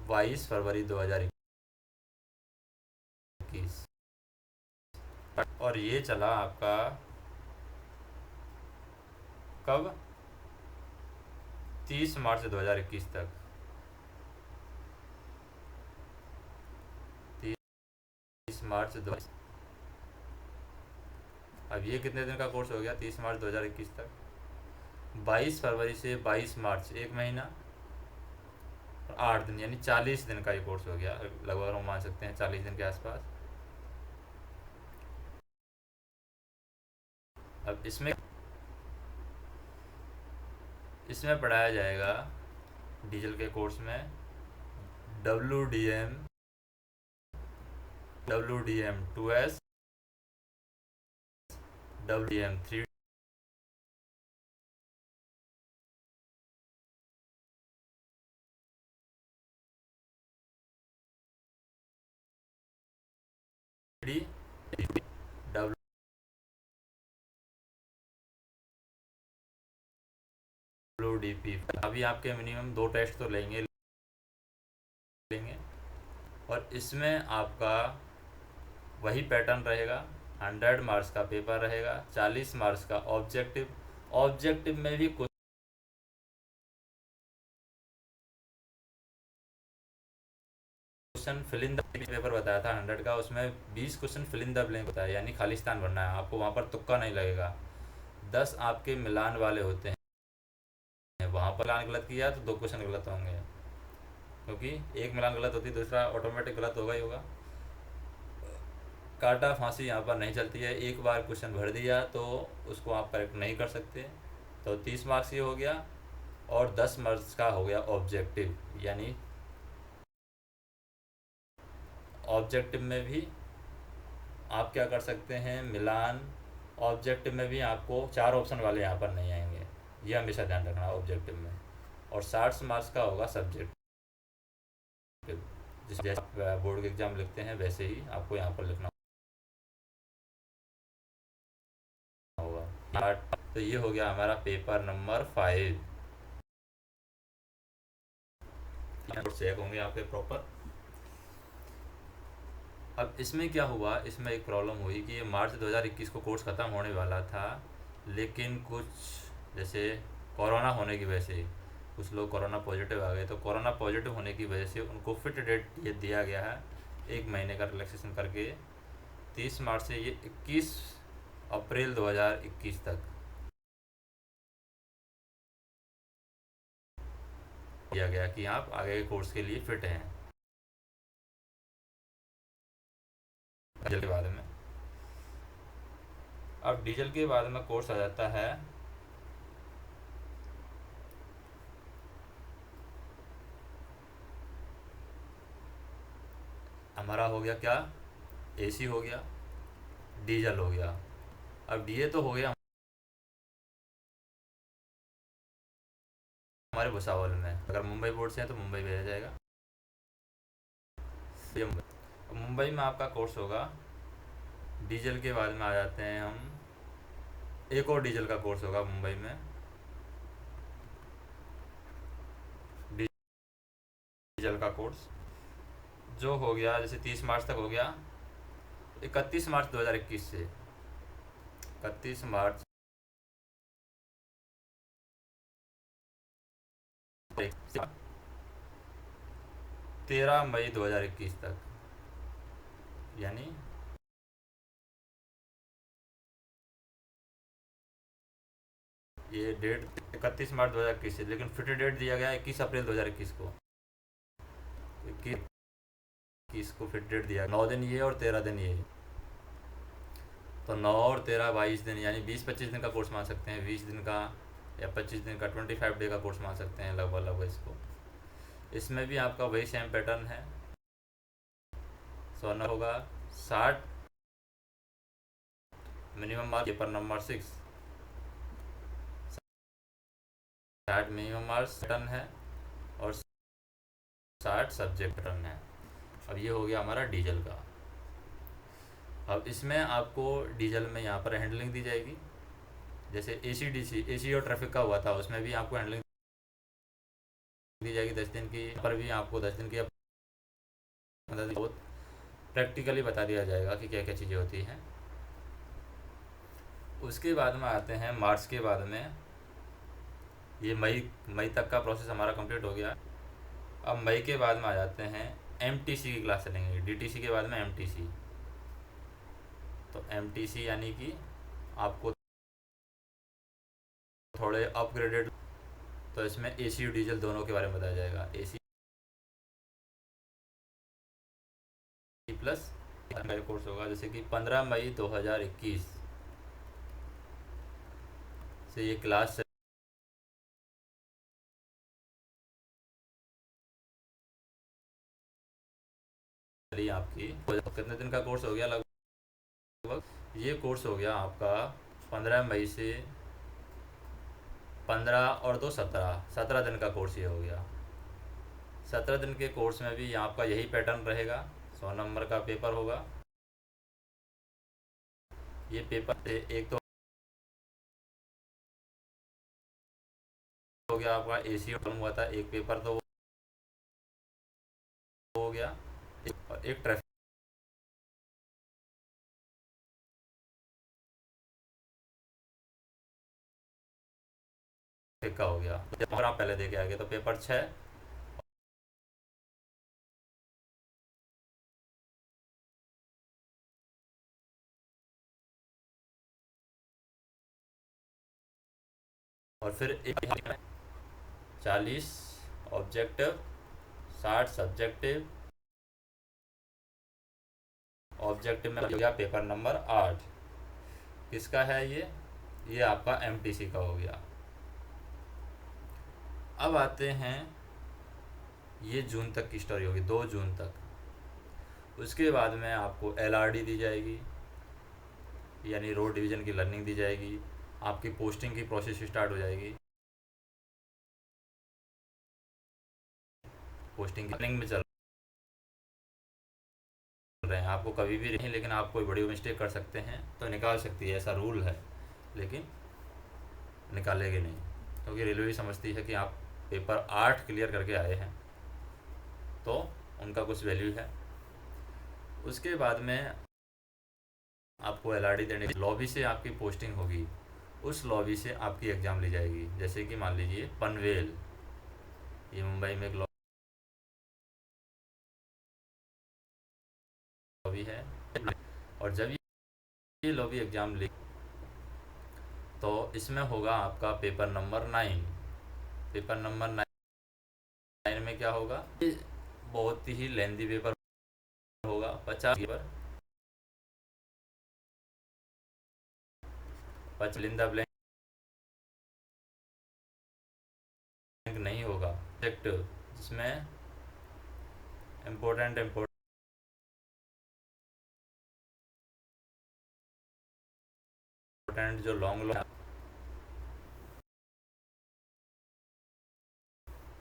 22 फरवरी 2021, और ये चला आपका कब? 30 मार्च 2021 तक। 30 मार्च 2021। अब ये कितने दिन का कोर्स हो गया? 30 मार्च 2021 तक। 22 फरवरी से 22 मार्च, एक महीना और 8 दिन, यानी 40 दिन का ये कोर्स हो गया लगभग, हम मान सकते हैं 40 दिन के आसपास। अब इसमें इसमें पढ़ाया जाएगा डीजल के कोर्स में WDM, WDM 2S, WDM 3, WDP। अभी आपके मिनिमम 2 टेस्ट तो लेंगे, और इसमें आपका वही पैटर्न रहेगा। 100 मार्क्स का पेपर रहेगा, 40 मार्क्स का ऑब्जेक्टिव। ऑब्जेक्टिव में भी question fill in the paper बताया था 100 का, उसमें 20 question fill in the blank बताया, यानी खाली स्थान भरना है आपको, वहाँ पर तुक्का नहीं लगेगा। 10 आपके मिलान वाले होते हैं, वहाँ पर मिलान गलत किया तो 2 क्वेश्चन गलत होंगे, क्योंकि एक मिलान गलत होती है, दूसरा ऑटोमेटिक गलत होगा ही होगा। काटा फांसी यहाँ पर नहीं चलती है। एक बार क्वेश्चन भर दिया तो उसको आप करेक्ट नहीं कर सकते। तो 30 मार्क्स ये हो गया, और 10 मार्क्स का हो गया ऑब्जेक्टिव। यानी ऑब्जेक्टिव में भी आप क्या कर सकते हैं, मिलान। ऑब्जेक्टिव में भी आपको 4 ऑप्शन वाले यहाँ पर नहीं आएंगे, ये हमेशा ध्यान रखना ऑब्जेक्टिव में। और 60 मार्क्स का होगा सब्जेक्टिव। जैसे आप बोर्ड के एग्ज़ाम लिखते हैं वैसे ही आपको यहाँ पर लिखना होगा। तो ये हो गया हमारा पेपर नंबर 5। चेक होंगे आपके प्रॉपर। अब इसमें क्या हुआ, इसमें एक प्रॉब्लम हुई कि ये मार्च 2021 को कोर्स ख़त्म होने वाला था, लेकिन कुछ जैसे कोरोना होने की वजह से कुछ लोग कोरोना पॉजिटिव आ गए। तो कोरोना पॉजिटिव होने की वजह से उनको फिट डेट ये दिया गया है, 1 महीने का रिलैक्सेशन करके 30 मार्च से ये 21 अप्रैल 2021 तक दिया गया कि आप आगे के कोर्स के लिए फिट हैं। डीजल के बाद में, अब डीजल के बाद में कोर्स आ जाता है हमारा, हो गया क्या, AC हो गया, डीजल हो गया। अब DA तो हो गया हमारे भुसावल में, अगर मुंबई बोर्ड से है तो मुंबई भेजा जाएगा। ये मुंबई में आपका कोर्स होगा। डीजल के बाद में आ जाते हैं हम, एक और डीजल का कोर्स होगा मुंबई में, डीजल का कोर्स जो हो गया जैसे 30 मार्च तक हो गया। 31 मार्च 2021 से 31 मार्च 13 मई 2021 तक, यानी ये डेट 31 मार्च 2021 से, लेकिन फिट डेट दिया गया 21 अप्रैल 2021 को। 21 को फिट डेट दिया, 9 दिन ये और 13 दिन ये, तो 9 और 13 22 दिन, यानी 20-25 दिन का कोर्स मान सकते हैं, 20 दिन का या 25 दिन का, 25 डे का कोर्स मान सकते हैं लगभग लगभग इसको। इसमें भी आपका वही सेम पैटर्न है। सोना होगा 60 minimum marks, paper number 6 60 minimum marks pattern है, और 60 सब्जेक्ट रन है। अब ये हो गया हमारा डीजल का। अब इसमें आपको डीजल में यहाँ पर हैंडलिंग दी जाएगी, जैसे एसी डीसी, एसी और ट्रैफिक का हुआ था उसमें भी आपको हैंडलिंग दी जाएगी 10 दिन की। पर भी आपको 10 दिन की 15 दिन बहुत प्रैक्टिकली बता दिया जाएगा कि क्या क्या चीज़ें होती हैं। उसके बाद में आते हैं मार्च के बाद में, ये मई तक का प्रोसेस हमारा कंप्लीट हो गया। अब मई के बाद में आ जाते हैं एमटीसी की क्लास चलेंगे, डीटीसी के बाद में एमटीसी। तो एमटीसी यानी कि आपको थोड़े अपग्रेडेड, तो इसमें एसी और डीजल दोनों के बारे में बताया जाएगा। एसी प्लस कोर्स होगा, जैसे कि 15 मई 2021 से ये क्लास चली आपकी। कितने दिन का कोर्स हो गया लगभग? ये कोर्स हो गया आपका 15 मई से 15 और 2 17 दिन का कोर्स ये हो गया। 17 दिन के कोर्स में भी आपका यही पैटर्न रहेगा, 100 नंबर का पेपर होगा। ये पेपर से एक तो हो गया आपका एसी हुआ था, एक पेपर तो हो गया, और एक ट्रैफिक का हो गया। जब आप पहले दे के आ गए तो पेपर 6 और फिर 40 ऑब्जेक्टिव, 60 सब्जेक्टिव। ऑब्जेक्टिव में हो गया पेपर नंबर 8। किसका है ये आपका एमटीसी का हो गया। अब आते हैं, ये जून तक की स्टोरी होगी, 2 जून तक। उसके बाद में आपको एलआरडी दी जाएगी, यानी रोड डिवीज़न की लर्निंग दी जाएगी। आपकी पोस्टिंग की प्रोसेस स्टार्ट हो जाएगी। पोस्टिंग की में चल रहे हैं, आपको कभी भी नहीं, लेकिन आप कोई बड़ी मिस्टेक कर सकते हैं तो निकाल सकती है, ऐसा रूल है। लेकिन निकालेंगे नहीं, क्योंकि रेलवे भी समझती है कि आप पेपर 8 क्लियर करके आए हैं, तो उनका कुछ वैल्यू है। उसके बाद में आपको एलआरडी देने, लॉबी से आपकी पोस्टिंग होगी, उस लॉबी से आपकी एग्ज़ाम ली जाएगी। जैसे कि मान लीजिए पनवेल, ये मुंबई में एक लॉबी है, और जब ये लॉबी एग्ज़ाम ली तो इसमें होगा आपका पेपर नंबर 9। पेपर नंबर 9 में क्या होगा, ये बहुत ही लेंदी पेपर होगा, 50 पेपर, 50 लिंदा ब्लैंक नहीं होगा। सब्जेक्ट जिसमें इम्पोर्टेंट जो लॉन्ग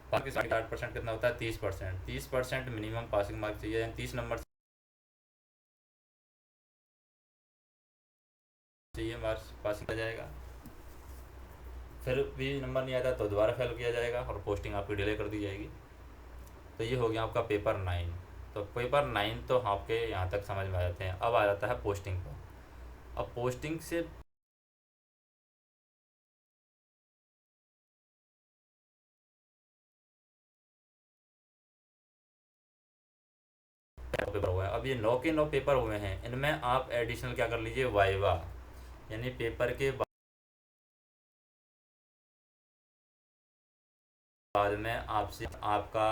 बाकी 8% कितना होता है, 30%। 30% मिनिमम पासिंग मार्क चाहिए, यानी 30 नंबर चाहिए, मार्क्स पासिंग किया जाएगा। फिर भी नंबर नहीं आता तो दोबारा फेल किया जाएगा और पोस्टिंग आपकी डिले कर दी जाएगी। तो ये हो गया आपका पेपर 9। तो पेपर 9 तो आपके यहाँ तक समझ में आ जाते हैं। अब आ जाता है पोस्टिंग पर। अब पोस्टिंग से पेपर हुआ है, अब ये 9 के 9 पेपर हुए हैं, इनमें आप एडिशनल क्या कर लीजिए, वाइवा, यानी पेपर के बाद में आपसे आपका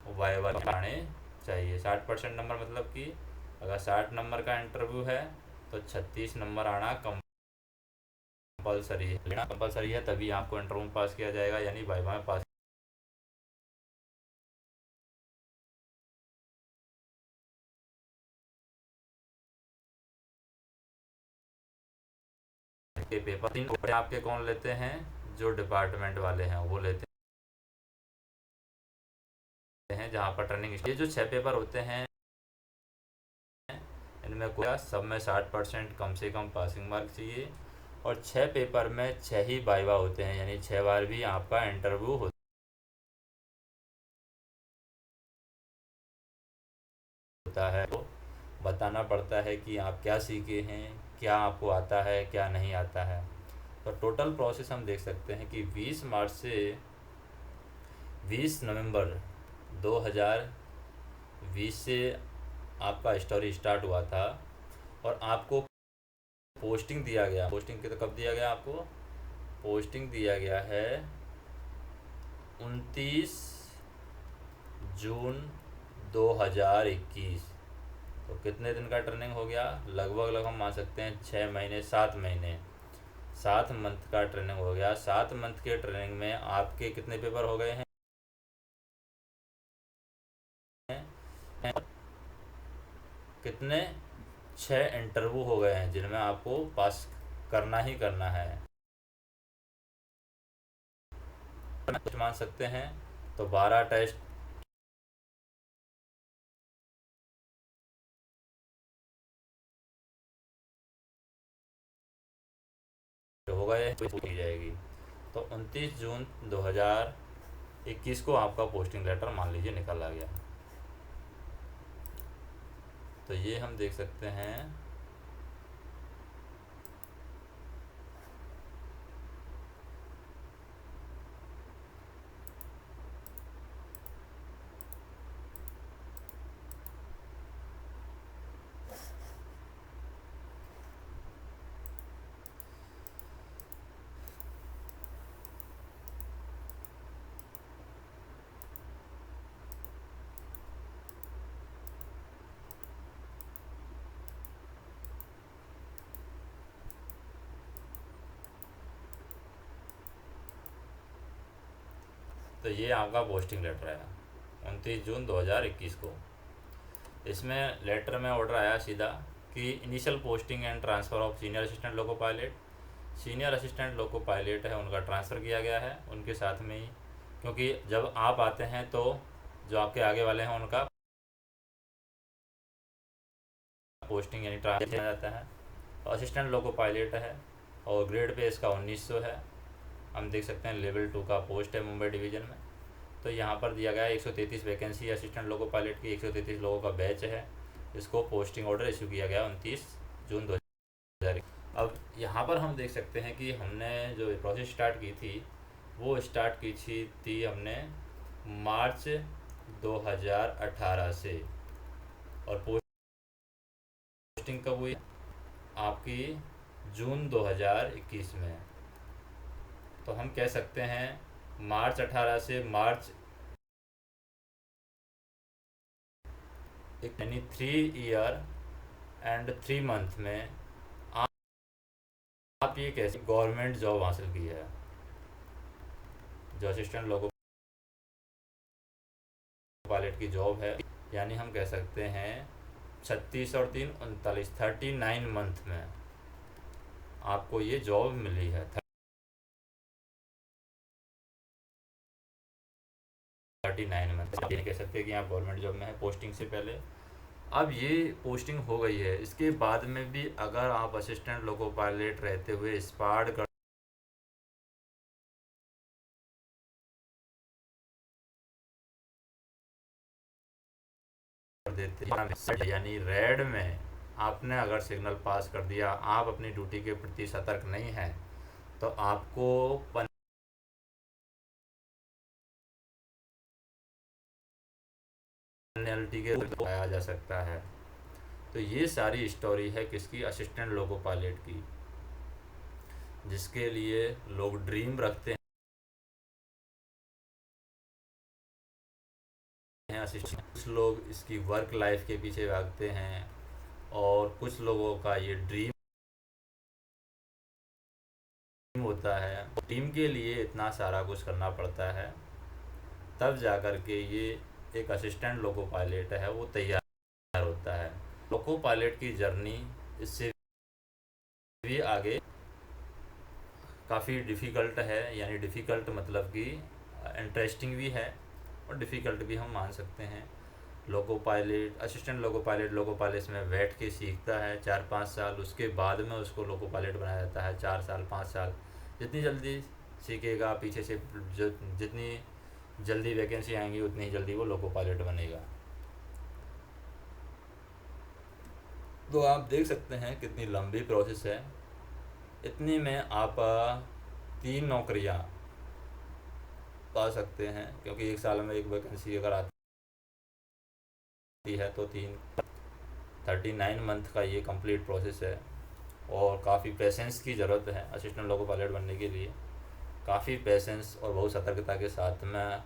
वाइवा आने चाहिए। 60% नंबर, मतलब कि अगर 60 नंबर का इंटरव्यू है तो 36 नंबर आना कंपलसरी है। कंपलसरी है तभी आपको इंटरव्यू पास किया जाएगा, यानी वाइवा में पास आपके पेपर 3 आपके कौन लेते हैं, जो डिपार्टमेंट वाले हैं वो लेते हैं, जहाँ पर ट्रेनिंग। ये जो 6 पेपर होते हैं इनमें कोई सब में 60% कम से कम पासिंग मार्क चाहिए, और 6 पेपर में 6 ही वाइवा होते हैं, यानी 6 बार भी आपका इंटरव्यू होता है। तो बताना पड़ता है कि आप क्या सीखे हैं, क्या आपको आता है, क्या नहीं आता है। तो टोटल प्रोसेस हम देख सकते हैं कि 20 मार्च से 20 नवंबर 2020 से आपका स्टोरी स्टार्ट हुआ था, और आपको पोस्टिंग दिया गया। पोस्टिंग कब दिया गया आपको? पोस्टिंग दिया गया है 29 जून 2021। तो कितने दिन का ट्रेनिंग हो गया? लगभग हम मान सकते हैं 6 महीने, 7 महीने, 7 मंथ का ट्रेनिंग हो गया। 7 मंथ के ट्रेनिंग में आपके कितने पेपर हो गए हैं? कितने? 6 इंटरव्यू हो गए हैं, जिनमें आपको पास करना ही करना है। कुछ मान सकते हैं। तो 12 टेस्ट हो गए, की जाएगी। तो 29 जून 2021 को आपका पोस्टिंग लेटर मान लीजिए निकल आ गया। तो ये हम देख सकते हैं। तो ये आपका पोस्टिंग लेटर है 29 जून 2021 को। इसमें लेटर में ऑर्डर आया सीधा कि initial posting and transfer of senior assistant loco pilot. Senior assistant loco pilot है, उनका ट्रांसफ़र किया गया है उनके साथ में ही, क्योंकि जब आप आते हैं तो जो आपके आगे वाले हैं उनका पोस्टिंग यानी ट्रांसफर किया जाता है। असिस्टेंट लोको पायलट है और ग्रेड पे इसका 1900 है। हम देख सकते हैं लेवल 2 का पोस्ट है मुंबई डिवीज़न में। तो यहाँ पर दिया गया है 133 वैकेंसी असिस्टेंट लोको पायलट की, 133 लोगों का बैच है। इसको पोस्टिंग ऑर्डर इशू किया गया 29 जून 2000। अब यहाँ पर हम देख सकते हैं कि हमने जो प्रोसेस स्टार्ट की थी वो स्टार्ट की थी हमने मार्च 2018 से, और पोस्टिंग कब हुई? आपकी जून 2021 में। तो हम कह सकते हैं मार्च 18 से मार्च यानी 3 ईयर एंड 3 मंथ में आप ये कैसे गवर्नमेंट जॉब हासिल की है, जो असिस्टेंट लोको पायलट की जॉब है। यानी हम कह सकते हैं 36 और 3 39, 39 मंथ में आपको ये जॉब मिली है। 39 मंथ आप ये कह सकते हैं कि आप गवर्नमेंट जॉब में है पोस्टिंग से पहले। अब ये पोस्टिंग हो गई है, इसके बाद में भी अगर आप असिस्टेंट लोको पायलट रहते हुए स्पार्ड कर देते हैं, यानी रेड में आपने अगर सिग्नल पास कर दिया, आप अपनी ड्यूटी के प्रति सतर्क नहीं हैं, तो आपको पेनल्टी के आया जा सकता है। तो ये सारी स्टोरी है किसकी? असिस्टेंट लोको पायलट की, जिसके लिए लोग ड्रीम रखते हैं असिस्टेंट। कुछ लोग इसकी वर्क लाइफ के पीछे भागते हैं, और कुछ लोगों का ये ड्रीम होता है। टीम के लिए इतना सारा कुछ करना पड़ता है, तब जा कर के ये एक असिस्टेंट लोको पायलट है वो तैयार होता है। लोको पायलट की जर्नी इससे भी आगे काफ़ी डिफ़िकल्ट है, यानी डिफ़िकल्ट मतलब कि इंटरेस्टिंग भी है और डिफ़िकल्ट भी हम मान सकते हैं। Loco pilot, assistant loco pilot में बैठ के सीखता है 4-5 साल, उसके बाद में उसको लोको पायलट बनाया जाता है 4 साल 5 साल। जितनी जल्दी सीखेगा पीछे से, जो जितनी जल्दी वैकेंसी आएंगी उतनी ही जल्दी वो लोको पायलट बनेगा। तो आप देख सकते हैं कितनी लंबी प्रोसेस है। इतनी में आप 3 नौकरियां पा सकते हैं, क्योंकि एक साल में एक वैकेंसी अगर आती है तो 39 मंथ का ये कंप्लीट प्रोसेस है। और काफ़ी पेशेंस की ज़रूरत है असिस्टेंट लोको पायलट बनने के लिए। काफ़ी पेशेंस और बहुत सतर्कता के साथ में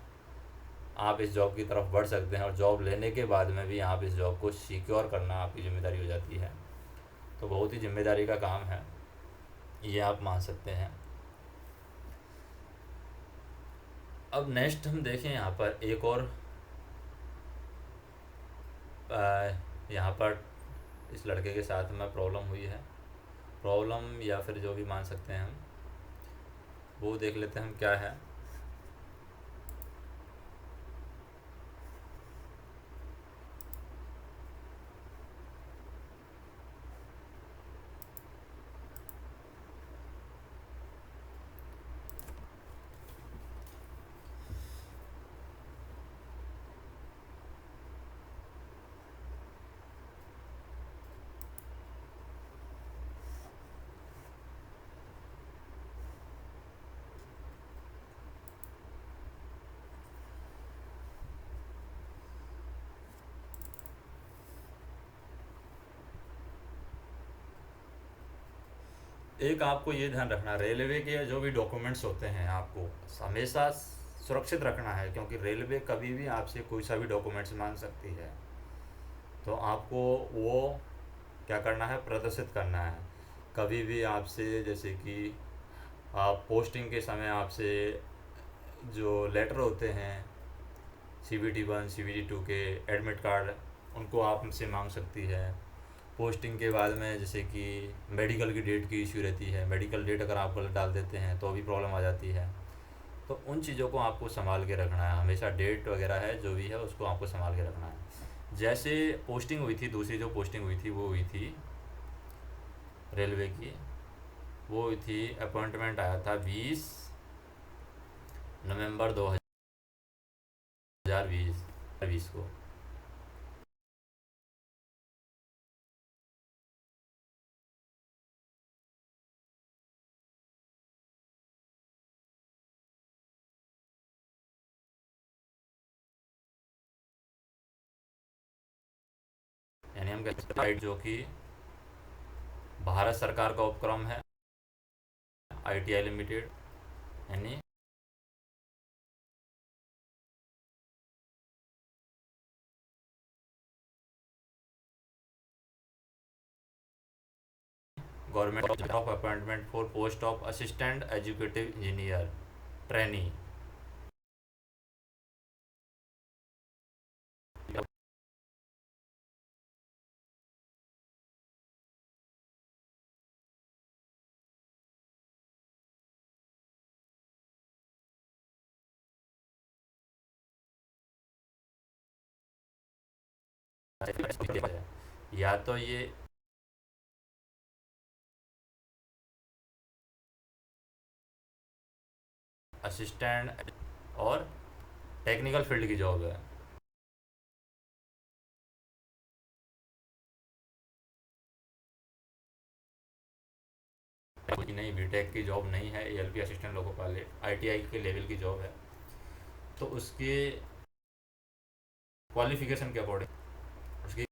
आप इस जॉब की तरफ बढ़ सकते हैं, और जॉब लेने के बाद में भी आप इस जॉब को सिक्योर करना आपकी ज़िम्मेदारी हो जाती है। तो बहुत ही ज़िम्मेदारी का काम है, ये आप मान सकते हैं। अब नेक्स्ट हम देखें, यहाँ पर एक और यहाँ पर इस लड़के के साथ में प्रॉब्लम हुई है। प्रॉब्लम या फिर जो भी मान सकते हैं हम, वो देख लेते हैं हम क्या है। एक आपको ये ध्यान रखना, रेलवे के जो भी डॉक्यूमेंट्स होते हैं आपको हमेशा सुरक्षित रखना है, क्योंकि रेलवे कभी भी आपसे कोई सा भी डॉक्यूमेंट्स मांग सकती है। तो आपको वो क्या करना है, प्रदर्शित करना है। कभी भी आपसे, जैसे कि आप पोस्टिंग के समय आपसे जो लेटर होते हैं CVT 1 CVT 2 के एडमिट कार्ड, उनको आपसे मांग सकती है। पोस्टिंग के बाद में जैसे कि मेडिकल की डेट की इश्यू रहती है, मेडिकल डेट अगर आप गलत डाल देते हैं तो भी प्रॉब्लम आ जाती है। तो उन चीज़ों को आपको संभाल के रखना है हमेशा। डेट वगैरह है जो भी है उसको आपको संभाल के रखना है। जैसे पोस्टिंग हुई थी, दूसरी जो पोस्टिंग हुई थी वो हुई थी रेलवे की, वो हुई थी, अपॉइंटमेंट आया था 20 नवंबर 2020 को। यानी हम कहते हैं जो कि भारत सरकार का उपक्रम है, ITI लिमिटेड, यानी government of appointment for post of assistant educative engineer trainee. या तो ये असिस्टेंट और टेक्निकल फील्ड की जॉब है। कि नहीं, बीटेक की जॉब नहीं है, ALP assistant loco pilot ITI के लेवल की जॉब है। तो उसके क्वालिफिकेशन के अकॉर्डिंग, उसकी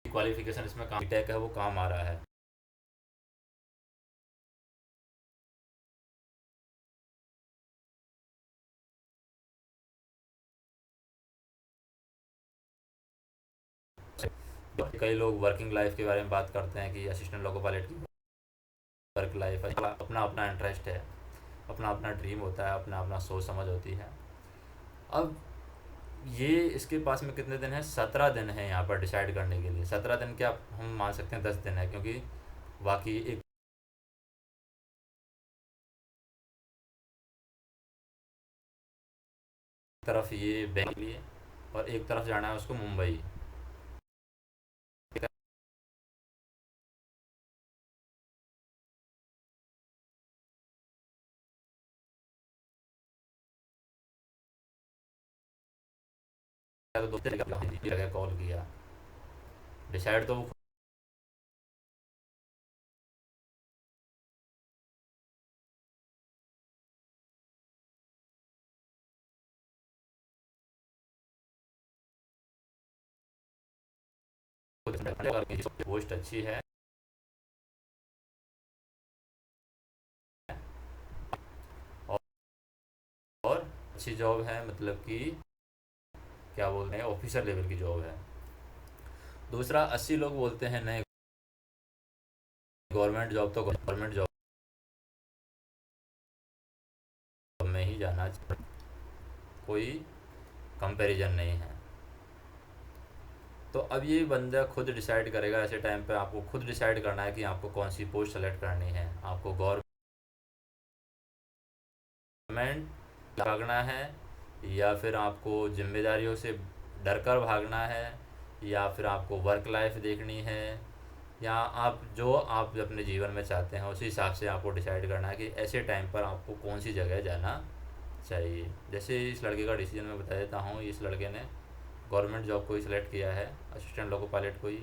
क्वालिफिकेशन इसमें काम बीटेक है वो काम आ रहा है। कई लोग वर्किंग लाइफ के बारे में बात करते हैं कि असिस्टेंट लोको पायलट की वर्क लाइफ है, अपना अपना इंटरेस्ट है, अपना अपना ड्रीम होता है, अपना अपना सोच समझ होती है। अब ये इसके पास में कितने दिन है, 17 दिन है यहाँ पर डिसाइड करने के लिए। 17 दिन क्या, हम मान सकते हैं 10 दिन है, क्योंकि बाकी एक तरफ ये बैंक के लिए और एक तरफ जाना है उसको मुंबई। तो दो जगह कॉल किया, डिसाइड तो वो खुद पोस्ट अच्छी है और और अच्छी जॉब है, मतलब कि क्या बोलते हैं ऑफिसर लेवल की जॉब है। दूसरा 80 लोग बोलते हैं नहीं, गवर्नमेंट जॉब तो गवर्नमेंट जॉब में ही जाना चाहिए, कोई कंपैरिजन नहीं है। तो अब ये बंदा खुद डिसाइड करेगा, ऐसे टाइम पे आपको खुद डिसाइड करना है कि आपको कौन सी पोस्ट सेलेक्ट करनी है। आपको गवर्नमेंट भागना है, या फिर आपको जिम्मेदारियों से डर कर भागना है, या फिर आपको वर्क लाइफ देखनी है, या आप जो आप अपने जीवन में चाहते हैं उसी हिसाब से आपको डिसाइड करना है कि ऐसे टाइम पर आपको कौन सी जगह जाना चाहिए। जैसे इस लड़के का डिसीजन मैं बता देता हूँ। इस लड़के ने गवर्नमेंट जॉब को ही सिलेक्ट किया है, असिस्टेंट लोको पायलट को ही,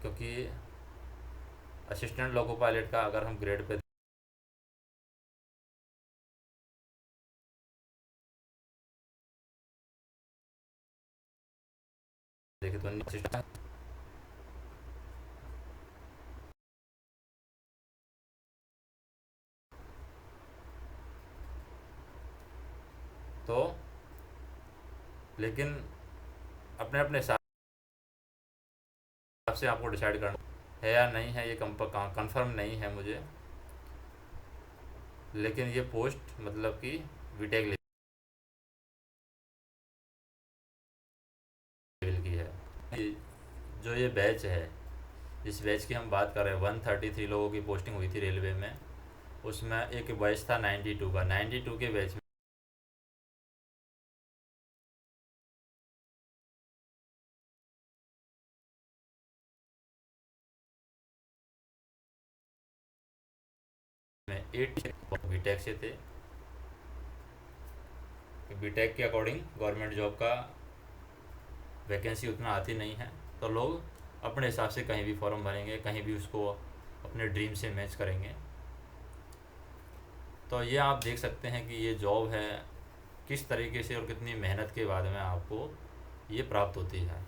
क्योंकि असिस्टेंट लोको पायलट का अगर हम ग्रेड पे देखें तो असिस्टेंट, तो लेकिन अपने अपने हिसाब से आपको डिसाइड करना है या नहीं है, ये कंफर्म नहीं है मुझे। लेकिन ये पोस्ट मतलब कि बीटेक लेवल की है। जो ये बैच है, इस बैच की हम बात कर रहे हैं, 133 लोगों की पोस्टिंग हुई थी रेलवे में। उसमें एक बैच था 92 का, 92 के बैच में 8 बीटेक से थे। बीटेक के अकॉर्डिंग गवर्नमेंट जॉब का वैकेंसी उतना आती नहीं है, तो लोग अपने हिसाब से कहीं भी फॉर्म भरेंगे, कहीं भी उसको अपने ड्रीम से मैच करेंगे। तो ये आप देख सकते हैं कि ये जॉब है किस तरीके से और कितनी मेहनत के बाद में आपको ये प्राप्त होती है।